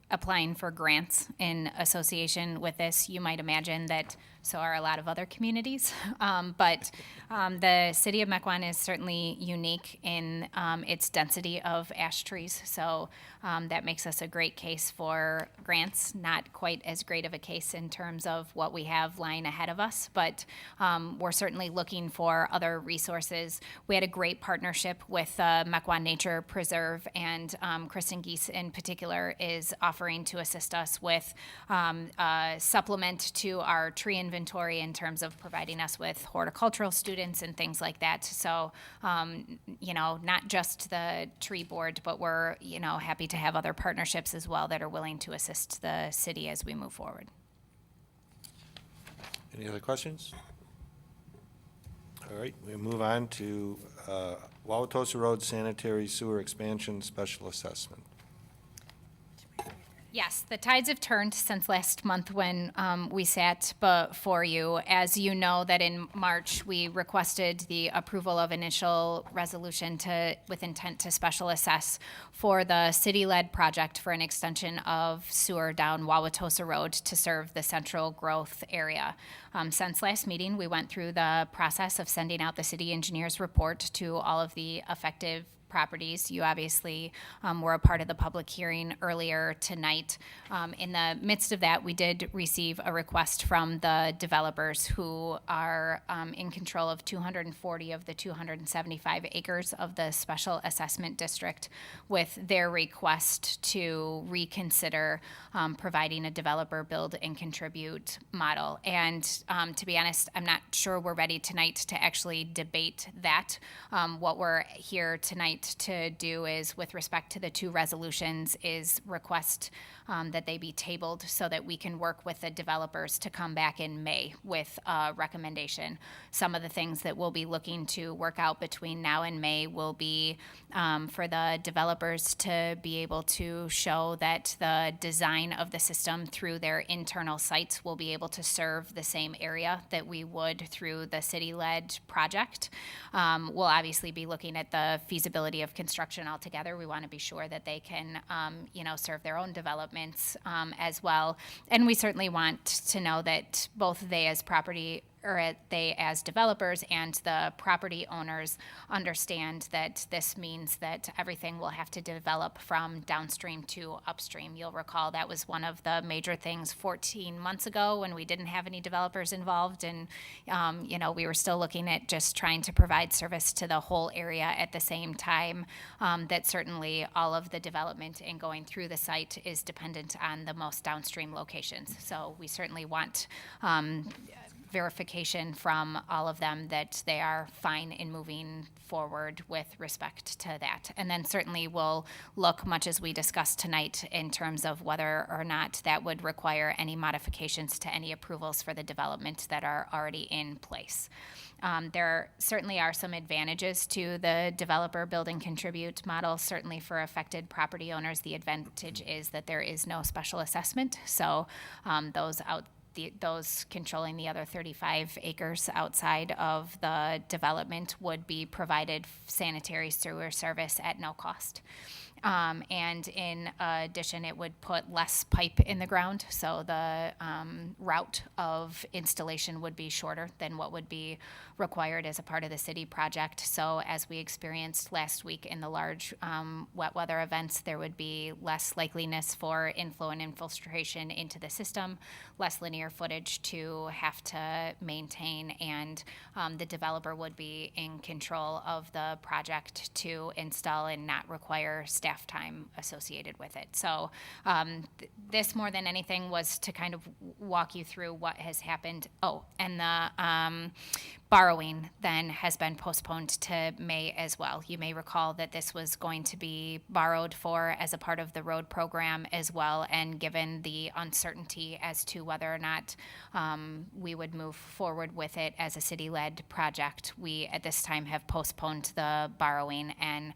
applying for grants in association with this. You might imagine that so are a lot of other communities. But the city of Mequon is certainly unique in its density of ash trees. So that makes us a great case for grants, not quite as great of a case in terms of what we have lying ahead of us, but we're certainly looking for other resources. We had a great partnership with Mequon Nature Preserve, and Kristen Geese in particular is offering to assist us with a supplement to our tree inventory in terms of providing us with horticultural students and things like that. So, not just the tree board, but we're, happy to have other partnerships as well that are willing to assist the city as we move forward. Any other questions? All right, we move on to Wauwatosa Road Sanitary Sewer Expansion Special Assessment. Yes, the tides have turned since last month when we sat before you. As you know, that in March, we requested the approval of initial resolution with intent to special assess for the city-led project for an extension of sewer down Wauwatosa Road to serve the central growth area. Since last meeting, we went through the process of sending out the city engineer's report to all of the affected properties. You obviously were a part of the public hearing earlier tonight. In the midst of that, we did receive a request from the developers who are in control of 240 of the 275 acres of the special assessment district, with their request to reconsider providing a developer build and contribute model. And to be honest, I'm not sure we're ready tonight to actually debate that. What we're here tonight to do is, with respect to the two resolutions, is request that they be tabled so that we can work with the developers to come back in May with a recommendation. Some of the things that we'll be looking to work out between now and May will be for the developers to be able to show that the design of the system through their internal sites will be able to serve the same area that we would through the city-led project. We'll obviously be looking at the feasibility of construction altogether. We want to be sure that they can, serve their own developments as well. And we certainly want to know that both they as they as developers and the property owners understand that this means that everything will have to develop from downstream to upstream. You'll recall that was one of the major things 14 months ago when we didn't have any developers involved, and we were still looking at just trying to provide service to the whole area at the same time. That certainly all of the development and going through the site is dependent on the most downstream locations. So we certainly want verification from all of them that they are fine in moving forward with respect to that. And then certainly we'll look, much as we discussed tonight, in terms of whether or not that would require any modifications to any approvals for the development that are already in place. There certainly are some advantages to the developer build and contribute model. Certainly for affected property owners, the advantage is that there is no special assessment. So those controlling the other 35 acres outside of the development would be provided sanitary sewer service at no cost. And in addition, it would put less pipe in the ground, so the route of installation would be shorter than what would be required as a part of the city project. So as we experienced last week in the large wet weather events, there would be less likeliness for inflow and infiltration into the system, less linear footage to have to maintain, and the developer would be in control of the project to install and not require staff time associated with it. So this, more than anything, was to kind of walk you through what has happened. Oh, and the borrowing then has been postponed to May as well. You may recall that this was going to be borrowed for as a part of the road program as well, and given the uncertainty as to whether or not we would move forward with it as a city-led project, we at this time have postponed the borrowing, and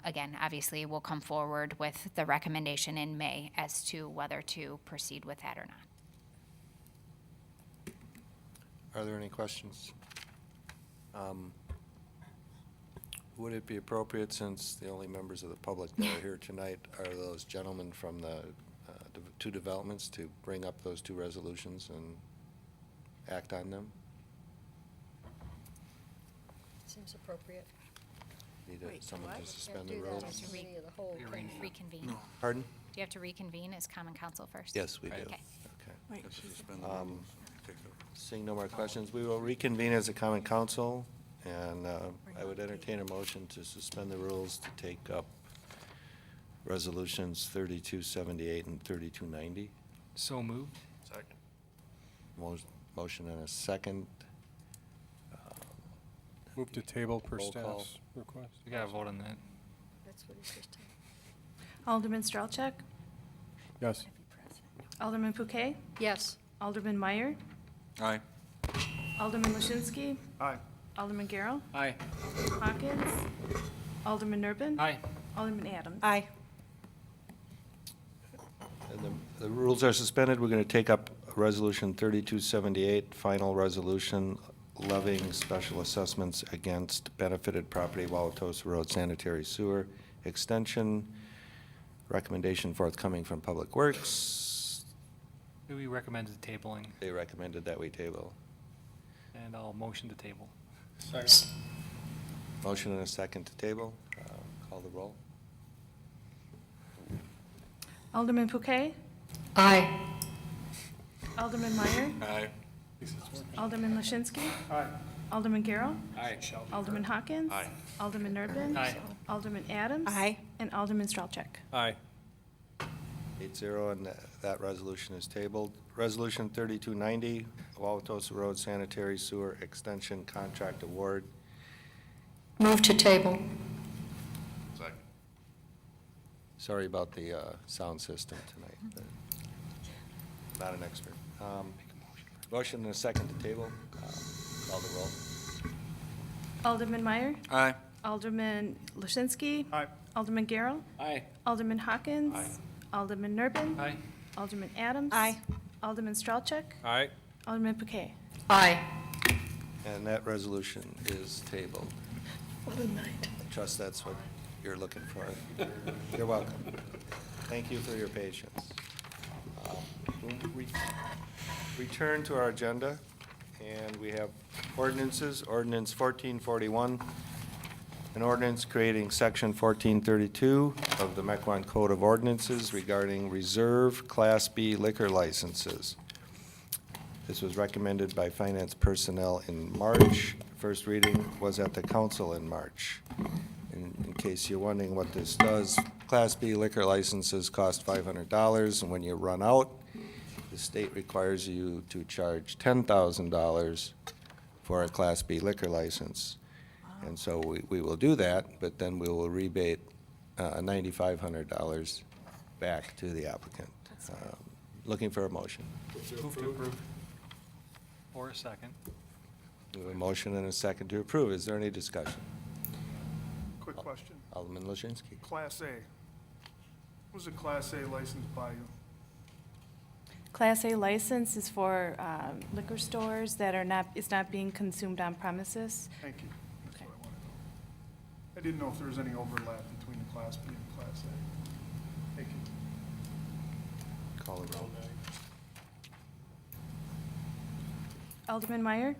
again, obviously we'll come forward with the recommendation in May as to whether to proceed with that or not. Are there any questions? Would it be appropriate, since the only members of the public that are here tonight are those gentlemen from the two developments, to bring up those two resolutions and act on them? Seems appropriate. Need someone to suspend the Do that rules? as committee of the whole. Reconvene. Pardon? Do you have to reconvene as common council first? Yes, we do. Okay. Okay. Have to suspend the rules. Take the- Seeing no more questions, we will reconvene as a common council, and I would entertain a motion to suspend the rules to take up resolutions 3278 and 3290. So moved. Second. Motion and a second. Move to table per Roll call. staff's request. We got to vote on that. That's what he's just. Alderman Strelchak, Yes. Alderman Pouquet, Yes. Alderman Meyer, Aye. Alderman Lachinsky, Aye. Alderman Garrow, Aye. Hawkins, Alderman Nurbin. Aye. Alderman Adams. Aye. And the rules are suspended. We're going to take up Resolution 3278, final resolution levying special assessments against benefited property, Wauwatosa Road sanitary sewer extension. Recommendation forthcoming from Public Works. We recommended tabling, They recommended that we table. and I'll motion to table. Motion and a second to table. Call the roll. Alderman Pouquet, Aye. Alderman Meyer, Aye. Alderman Lashinsky. Alderman Garrow. Aye. Alderman Hawkins. Aye. Alderman Nerben. Aye. Alderman Adams. Aye. And Alderman Strelchek. Aye. 8-0, and that resolution is tabled. Resolution 3290, Wauwatosa Road Sanitary Sewer Extension Contract Award. Move to table. Second. Sorry about the sound system tonight. but Not an expert. Motion and a second to table. Call the roll. Alderman Meyer. Aye. Alderman Lashinsky. Aye. Alderman Garrow. Aye. Alderman Hawkins. Aye. Alderman Nerben. Aye. Alderman Adams. Aye. Alderman Strelchek. Aye. Alderman Pouquet. Aye. And that resolution is tabled. What a night. I trust that's what you're looking for. You're welcome. Thank you for your patience. We'll return to our agenda, and we have ordinances. Ordinance 1441, an ordinance creating Section 1432 of the Mequon Code of Ordinances regarding reserve Class B liquor licenses. This was recommended by finance personnel in March. First reading was at the council in March. In case you're wondering what this does, Class B liquor licenses cost $500, and when you run out, the state requires you to charge $10,000 for a Class B liquor license. And so we will do that, but then we will rebate $9,500 back to the applicant. Looking for a motion. Move to approve. Or a second. We have a motion and a second to approve. Is there any discussion? Quick question. Alderman Lashinsky. Class A. What does a Class A license buy you? Class A license is for liquor stores that are not, is not being consumed on premises. Thank you. That's what I want to know. I didn't know if there was any overlap between the Class B and Class A. Thank you. Call the roll. Alderman Meyer.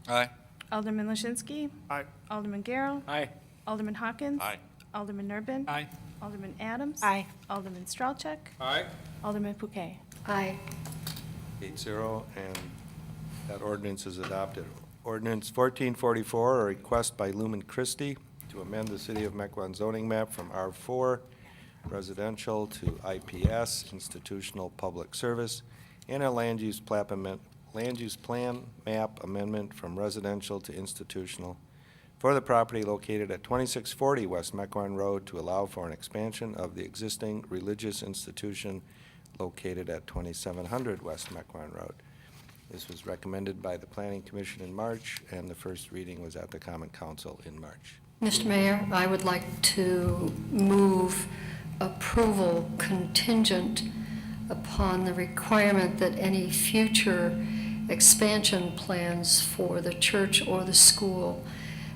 Aye. Alderman Lashinsky. Aye. Alderman Garrow. Aye. Alderman Hawkins. Aye. Alderman Nerben. Aye. Alderman Adams. Aye. Alderman Strelchek. Aye. Alderman Pouquet. Aye. 8-0, and that ordinance is adopted. Ordinance 1444, a request by Lumen Christie to amend the City of Mequon zoning map from R4 residential to IPS, institutional public service, and a land use plan map amendment from residential to institutional for the property located at 2640 West Mequon Road to allow for an expansion of the existing religious institution located at 2700 West Mequon Road. This was recommended by the Planning Commission in March, and the first reading was at the Common Council in March. Mr. Mayor, I would like to move approval contingent upon the requirement that any future expansion plans for the church or the school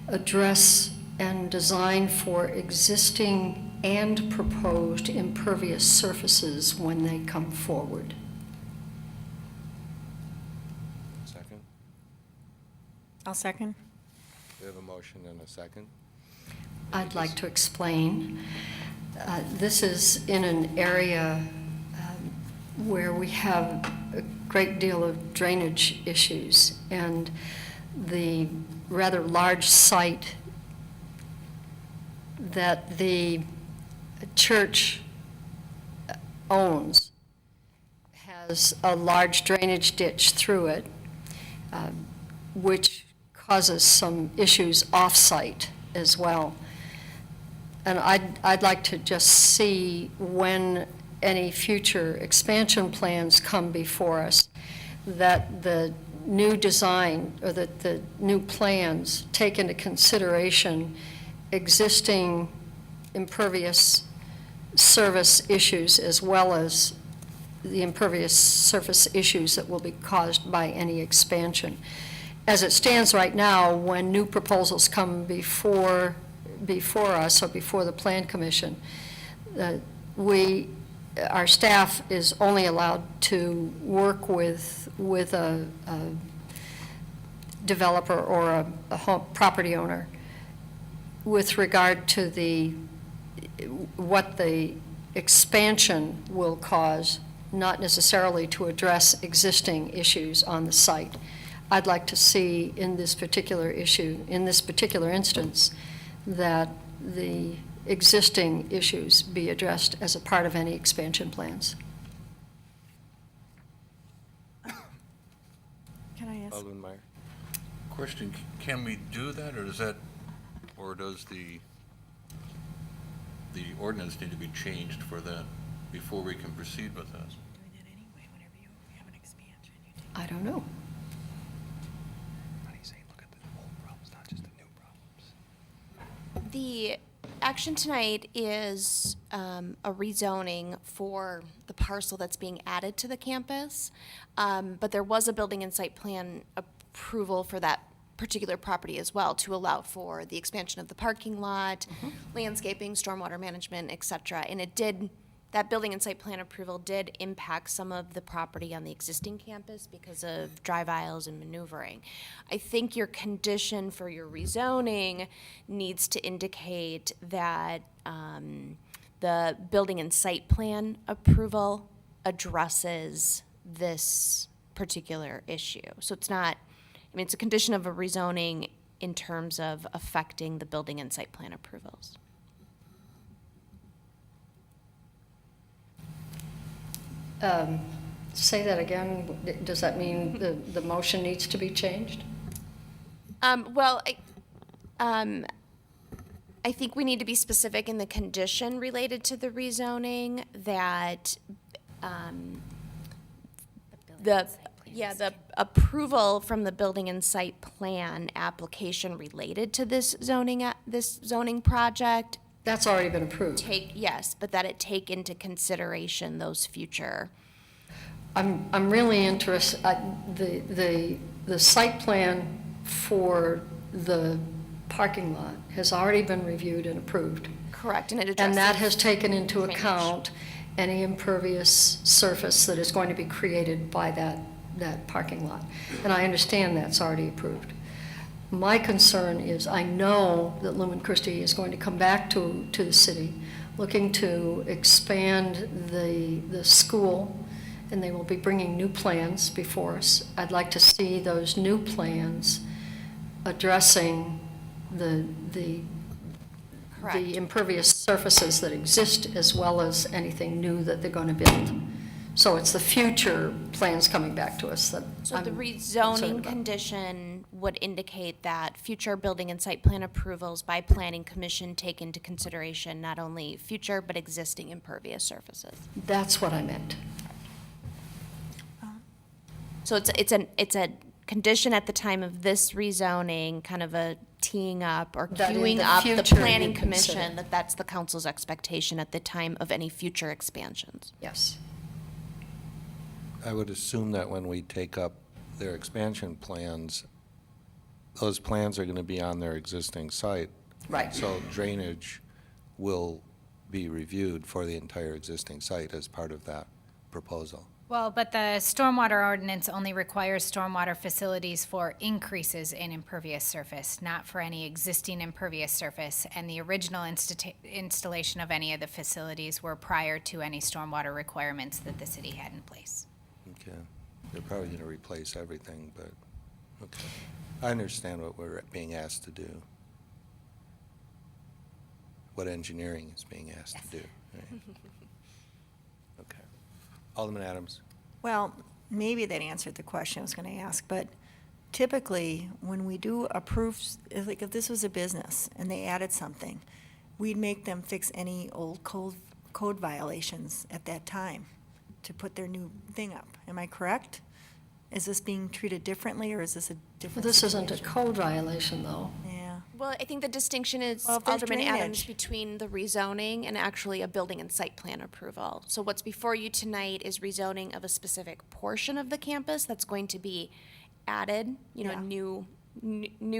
address and design for existing and proposed impervious surfaces when they come forward. Second? I'll second. We have a motion and a second. I'd like to explain. This is in an area where we have a great deal of drainage issues, and the rather large site that the church owns has a large drainage ditch through it, which causes some issues off-site as well. And I'd like to just see when any future expansion plans come before us, that the new design or that the new plans take into consideration existing impervious service issues as well as the impervious surface issues that will be caused by any expansion. As it stands right now, when new proposals come before us or before the Plan Commission, our staff is only allowed to work with a developer or a home property owner with regard to what the expansion will cause, not necessarily to address existing issues on the site. I'd like to see in this particular issue, in this particular instance, that the existing issues be addressed as a part of any expansion plans. Can I ask? Alderman Meyer. Question, can we do that, or does the ordinance need to be changed for that before we can proceed with this? I don't know. The action tonight is a rezoning for the parcel that's being added to the campus. But there was a building and site plan approval for that particular property as well to allow for the expansion of the parking lot, landscaping, stormwater management, et cetera. And that building and site plan approval did impact some of the property on the existing campus because of drive aisles and maneuvering. I think your condition for your rezoning needs to indicate that the building and site plan approval addresses this particular issue. So it's not, it's a condition of a rezoning in terms of affecting the building and site plan approvals. Say that again. Does that mean the motion needs to be changed? Well, I think we need to be specific in the condition related to the rezoning that the approval from the building and site plan application related to this zoning project. That's already been approved. Yes, but that it take into consideration those future. I'm really interested, the site plan for the parking lot has already been reviewed and approved. Correct, and it addresses. And that has taken into drainage. account any impervious surface that is going to be created by that parking lot. And I understand that's already approved. My concern is, I know that Lumen Christi is going to come back to the city, looking to expand the school, and they will be bringing new plans before us. I'd like to see those new plans addressing the impervious surfaces that exist, as well as anything new that they're going to build. So it's the future plans coming back to us that So the I'm rezoning concerned about. condition would indicate that future building and site plan approvals by planning commission take into consideration not only future but existing impervious surfaces. That's what I meant. So it's a condition at the time of this rezoning, kind of a teeing up or That in queuing the up the future planning you consider. commission, that's the council's expectation at the time of any future expansions. Yes. I would assume that when we take up their expansion plans, those plans are going to be on their existing site. Right. So drainage will be reviewed for the entire existing site as part of that proposal. Well, but the stormwater ordinance only requires stormwater facilities for increases in impervious surface, not for any existing impervious surface. And the original installation of any of the facilities were prior to any stormwater requirements that the city had in place. Okay. They're probably going to replace everything, but, okay. I understand what we're being asked to do. What engineering is being asked to do. Right? Okay. Alderman Adams. Well, maybe that answered the question I was going to ask, but typically, when we do approve, like if this was a business and they added something, we'd make them fix any old code violations at that time to put their new thing up. Am I correct? Is this being treated differently, or is this a different This isn't a situation? code violation, though. Yeah. Well, I think the distinction is, Well, if there's Alderman Adams, drainage. between the rezoning and actually a building and site plan approval. So what's before you tonight is rezoning of a specific portion of the campus that's going to be added, Yeah. new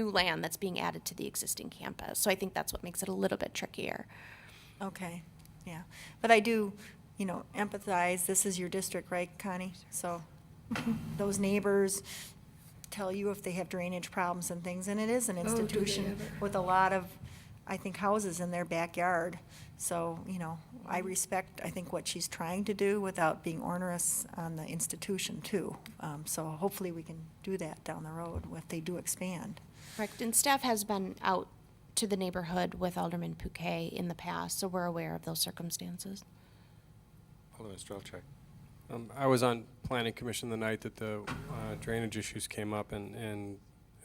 land that's being added to the existing campus. So I think that's what makes it a little bit trickier. Okay, yeah. But I do, empathize. This is your district, right, Connie? So those neighbors tell you if they have drainage problems and things, and it is an Oh, do they institution ever? with a lot of I think, houses in their backyard. So, you know, I respect, I think, what she's trying to do without being onerous on the institution, too. So hopefully we can do that down the road if they do expand. Correct, and staff has been out to the neighborhood with Alderman Pouquet in the past, so we're aware of those circumstances. Alderman Strelchak. I was on Planning Commission the night that the drainage issues came up, and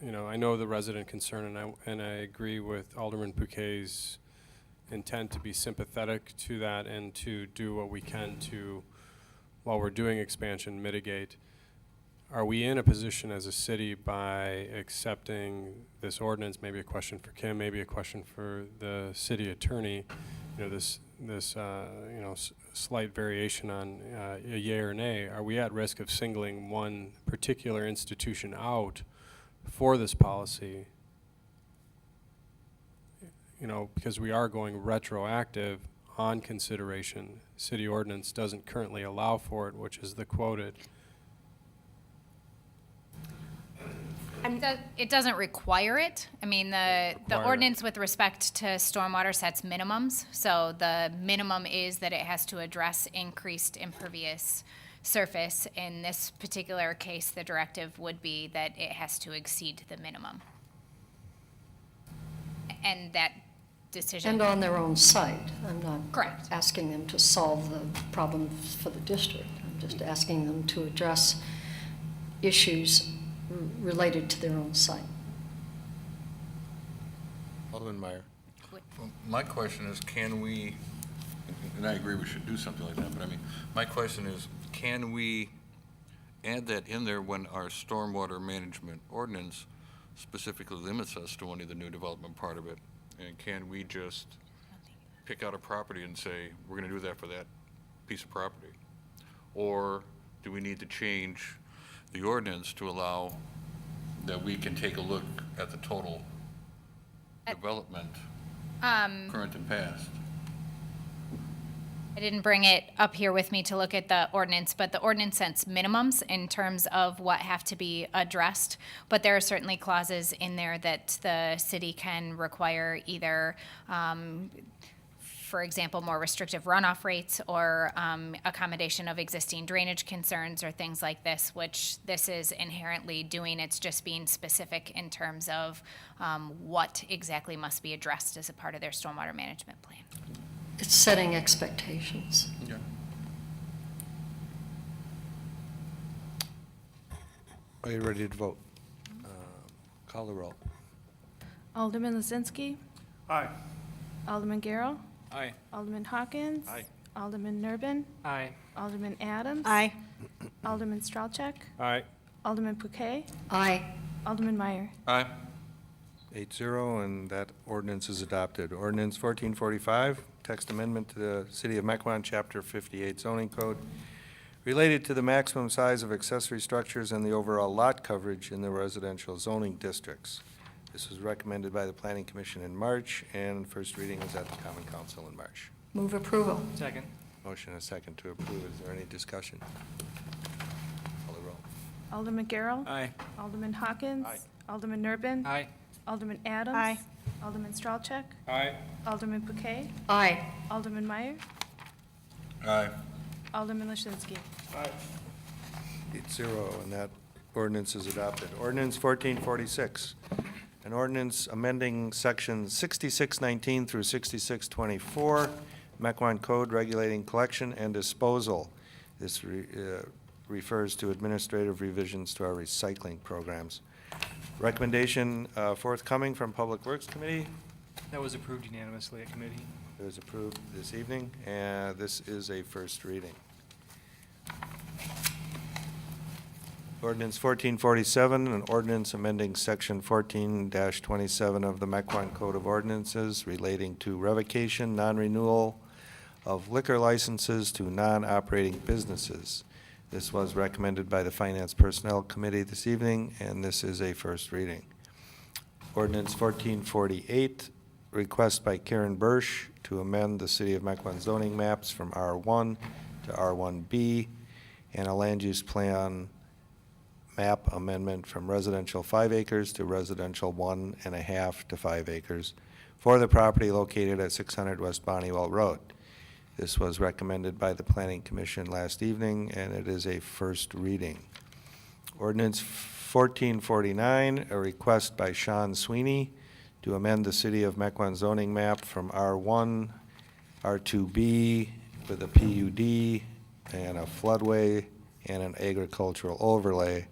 you know, I know the resident concern, and I agree with Alderman Pouquet's intent to be sympathetic to that and to do what we can to, while we're doing expansion, mitigate. Are we in a position as a city by accepting this ordinance, maybe a question for Kim, maybe a question for the city attorney, you know, this you know, slight variation on a yea or nay, are we at risk of singling one particular institution out for this policy? You know, because we are going retroactive on consideration. City ordinance doesn't currently allow for it, which is the quoted. It doesn't require it. I mean, the Require it. ordinance with respect to stormwater sets minimums. So the minimum is that it has to address increased impervious surface. In this particular case, the directive would be that it has to exceed the minimum. And that decision. And on their own site. I'm not Correct. asking them to solve the problems for the district. I'm just asking them to address issues related to their own site. Alderman Meyer. Well, my question is, can we, and I agree we should do something like that, but I mean, my question is, can we add that in there when our stormwater management ordinance specifically limits us to only the new development part of it? And can we just pick out a property and say, we're gonna do that for that piece of property? Or do we need to change the ordinance to allow that we can take a look at the total development, current and past? I didn't bring it up here with me to look at the ordinance, but the ordinance sets minimums in terms of what have to be addressed. But there are certainly clauses in there that the city can require either, for example, more restrictive runoff rates or accommodation of existing drainage concerns or things like this, which this is inherently doing. It's just being specific in terms of what exactly must be addressed as a part of their stormwater management plan. It's setting expectations. Yeah. Are you ready to vote? Call the roll. Alderman Lizinski, Aye. Alderman Garrow, Aye. Alderman Hawkins. Aye. Alderman Nurbin, Aye. Alderman Adams. Aye. Alderman Stralchek, All right. Alderman Pouquet, Aye. Alderman Meyer. Aye. 8-0, and that ordinance is adopted. Ordinance 1445, text amendment to the City of Mequon, Chapter 58 zoning code, related to the maximum size of accessory structures and the overall lot coverage in the residential zoning districts. This was recommended by the Planning Commission in March, and first reading was at the Common Council in March. Move approval. Second. Motion and a second to approve. Is there any discussion? Call the roll. Alderman Garrow. Aye. Alderman Hawkins. Aye. Alderman Nurbin. Aye. Alderman Adams. Aye. Alderman Stralchek, Aye. Alderman Pouquet, Aye. Alderman Meyer, Aye. Alderman Lizinski. 8-0, and that ordinance is adopted. Ordinance 1446, an ordinance amending sections 6619 through 6624, Mequon Code regulating collection and disposal. This refers to administrative revisions to our recycling programs. Recommendation forthcoming from Public Works Committee. That was approved unanimously at committee. It was approved this evening, and this is a first reading. Ordinance 1447, an ordinance amending Section 14-27 of the Mequon Code of Ordinances relating to revocation, non-renewal of liquor licenses to non-operating businesses. This was recommended by the Finance Personnel Committee this evening, and this is a first reading. Ordinance 1448, request by Karen Bursch to amend the City of Mequon zoning maps from R1 to R1B, and a land use plan map amendment from residential 5 acres to residential 1.5 to 5 acres for the property located at 600 West Bonnewell Road. This was recommended by the Planning Commission last evening, and it is a first reading. Ordinance 1449, a request by Sean Sweeney to amend the City of Mequon zoning map from R1, R2B with a PUD and a floodway and an agricultural overlay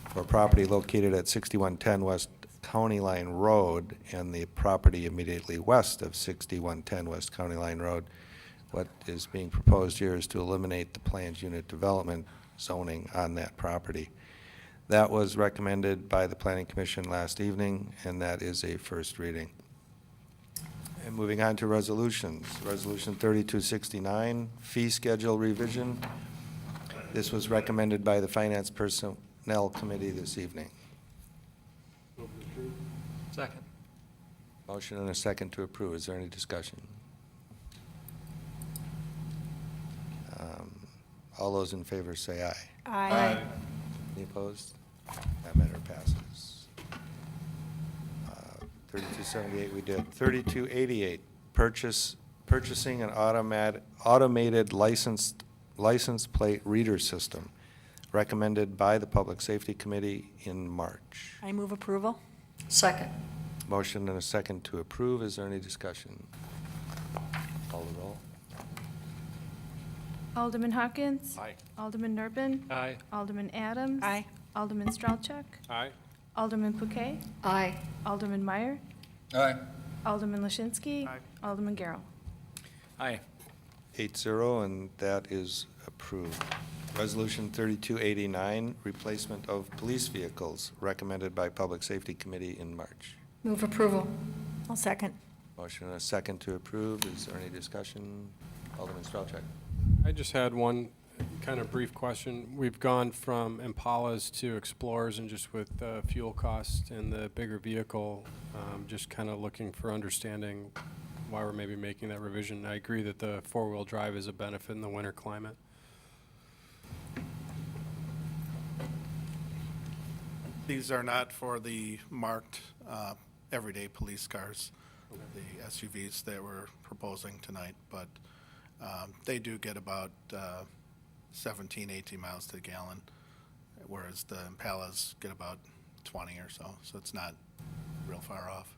for property located at 6110 West County Line Road and the property immediately west of 6110 West County Line Road. What is being proposed here is to eliminate the planned unit development zoning on that property. That was recommended by the Planning Commission last evening, and that is a first reading. And moving on to resolutions. Resolution 3269, fee schedule revision. This was recommended by the Finance Personnel Committee this evening. Second. Motion and a second to approve. Is there any discussion? All those in favor say aye. Aye. Any opposed? That matter passes. 3278 we did. 3288, purchasing an automated license plate reader system, recommended by the Public Safety Committee in March. I move approval. Second. Motion and a second to approve. Is there any discussion? Call the roll. Alderman Hawkins. Aye. Alderman Nurbin. Aye. Alderman Adams. Aye. Alderman Strelchuk. Aye. Alderman Pouquet. Aye. Alderman Meyer. Aye. Alderman Lashinsky. Aye. Alderman Garrow. Aye. 8-0, and that is approved. Resolution 3289, replacement of police vehicles, recommended by Public Safety Committee in March. Move approval. I'll second. Motion and a second to approve. Is there any discussion? Alderman Strelchuk. I just had one kind of brief question. We've gone from Impalas to Explorers, and just with fuel costs and the bigger vehicle, just kind of looking for understanding why we're maybe making that revision. I agree that the four-wheel drive is a benefit in the winter climate. These are not for the marked everyday police cars, the SUVs that we're proposing tonight, but they do get about 17, 18 miles to the gallon, whereas the Impalas get about 20 or so, so it's not real far off.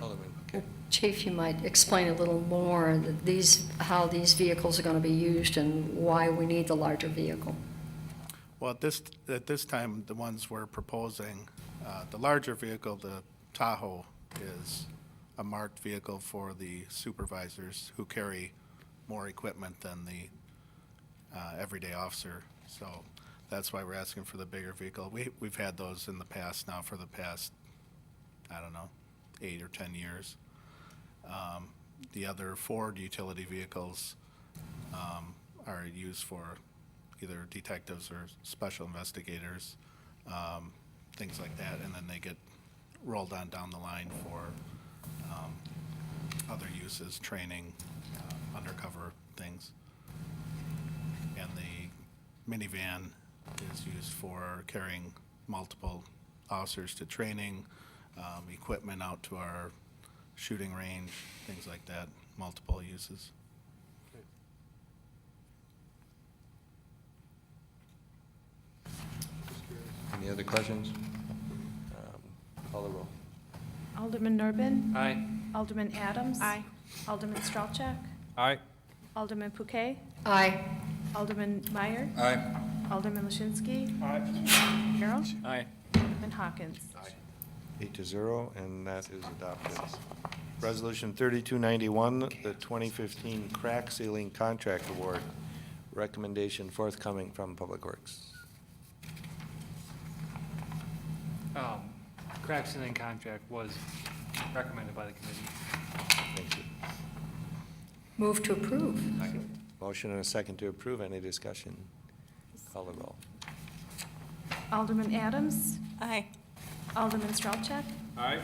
Alderman Pouquet. Chief, you might explain a little more that how these vehicles are going to be used and why we need the larger vehicle. Well, at this time, the ones we're proposing, the larger vehicle, the Tahoe, is a marked vehicle for the supervisors who carry more equipment than the everyday officer. So that's why we're asking for the bigger vehicle. We've had those in the past now for the past, I don't know, 8 or 10 years. The other Ford utility vehicles are used for either detectives or special investigators, things like that, and then they get rolled on down the line for other uses, training, undercover things. And the minivan is used for carrying multiple officers to training, equipment out to our shooting range, things like that, multiple uses. Any other questions? Call the roll. Alderman Nurbin. Aye. Alderman Adams. Aye. Alderman Strelchuk. Aye. Alderman Pouquet. Aye. Alderman Meyer. Aye. Alderman Lashinsky. Garrow. Aye. Alderman Hawkins. 8-0, and that is adopted. Resolution 3291, the 2015 crack ceiling contract award, recommendation forthcoming from Public Works. Crack ceiling contract was recommended by the committee. Thank you. Move to approve. Motion and a second to approve. Any discussion? Call the roll. Alderman Adams. Aye. Alderman Strelchuk. Aye.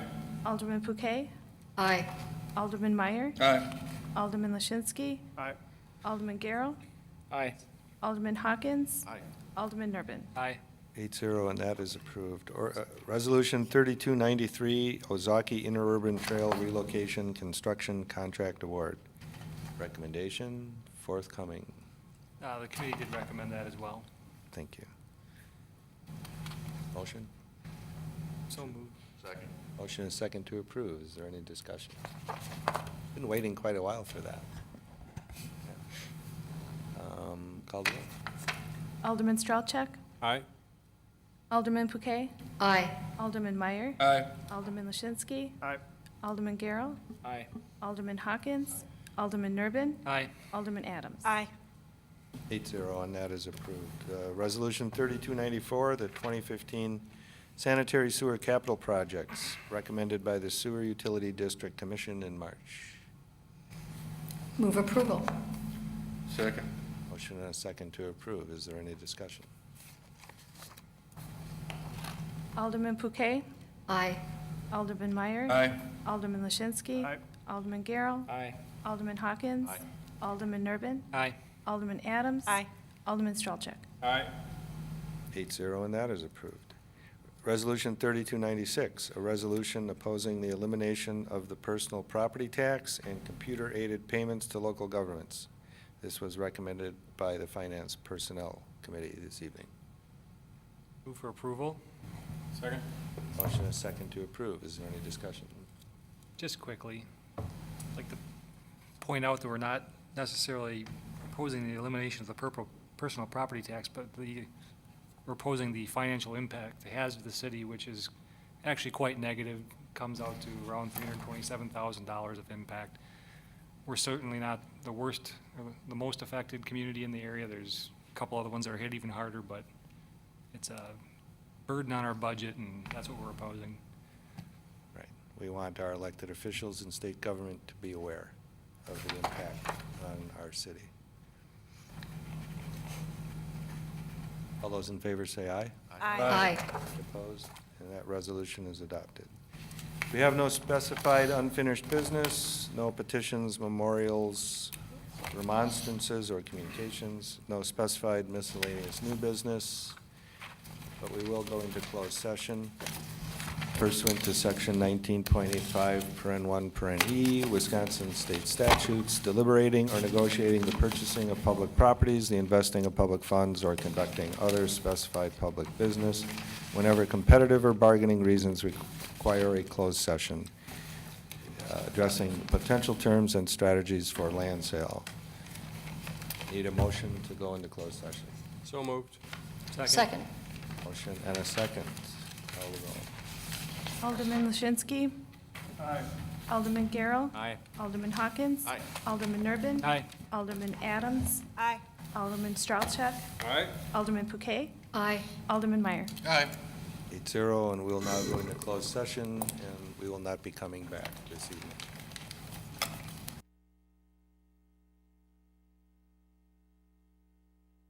Alderman Pouquet. Aye. Alderman Meyer. Aye. Alderman Lashinsky. Aye. Alderman Garrow. Aye. Alderman Hawkins. Aye. Alderman Nurbin. Aye. 8-0, and that is approved. Resolution 3293, Ozaki Interurban Trail Relocation Construction Contract Award. Recommendation forthcoming. The committee did recommend that as well. Thank you. Motion? So moved. Second. Motion and second to approve. Is there any discussion? Been waiting quite a while for that. Call the roll. Alderman Strelchak, Aye. Alderman Pouquet, Aye. Alderman Meyer, Aye. Alderman Lashinsky, Aye. Alderman Garrow, Aye. Alderman Hawkins, Alderman Nurbin, Aye. Alderman Adams. Aye. 8-0, and that is approved. Resolution 3294, the 2015 Sanitary Sewer Capital Projects, recommended by the Sewer Utility District Commission in March. Move approval. Second. Motion and a second to approve. Is there any discussion? Alderman Pouquet, Aye. Alderman Meyer. Aye. Alderman Lashinsky. Aye. Alderman Garrow. Aye. Alderman Hawkins. Aye. Alderman Nurbin. Aye. Alderman Adams. Alderman Strelchak. Aye. 8-0, and that is approved. Resolution 3296, a resolution opposing the elimination of the personal property tax and computer-aided payments to local governments. This was recommended by the Finance Personnel Committee this evening. Move for approval. Second. Motion is second to approve. Is there any discussion? Just quickly, I'd like to point out that we're not necessarily opposing the elimination of the personal property tax, but we're opposing the financial impact it has to the city, which is actually quite negative, comes out to around $327,000 of impact. We're certainly not the worst, or the most affected community in the area. There's a couple other ones that are hit even harder, but it's a burden on our budget, and that's what we're opposing. Right. We want our elected officials and state government to be aware of the impact on our city. All those in favor say aye. Aye. Opposed? And that resolution is adopted. We have no specified unfinished business, no petitions, memorials, remonstrances, or communications, no specified miscellaneous new business, but we will go into closed session pursuant to Section 19.85, paren 1, paren E, Wisconsin State Statutes, deliberating or negotiating the purchasing of public properties, the investing of public funds, or conducting other specified public business whenever competitive or bargaining reasons require a closed session, addressing potential terms and strategies for land sale. Need a motion to go into closed session. So moved. Second. Motion and a second. Call the roll. Alderman Lashinsky. Aye. Alderman Garrow. Aye. Alderman Hawkins. Aye. Alderman Nurbin. Aye. Alderman Adams. Aye. Alderman Strelchak. Aye. Alderman Pouquet. Aye. Alderman Meyer. Aye. 8-0, and we'll now go into closed session, and we will not be coming back this evening.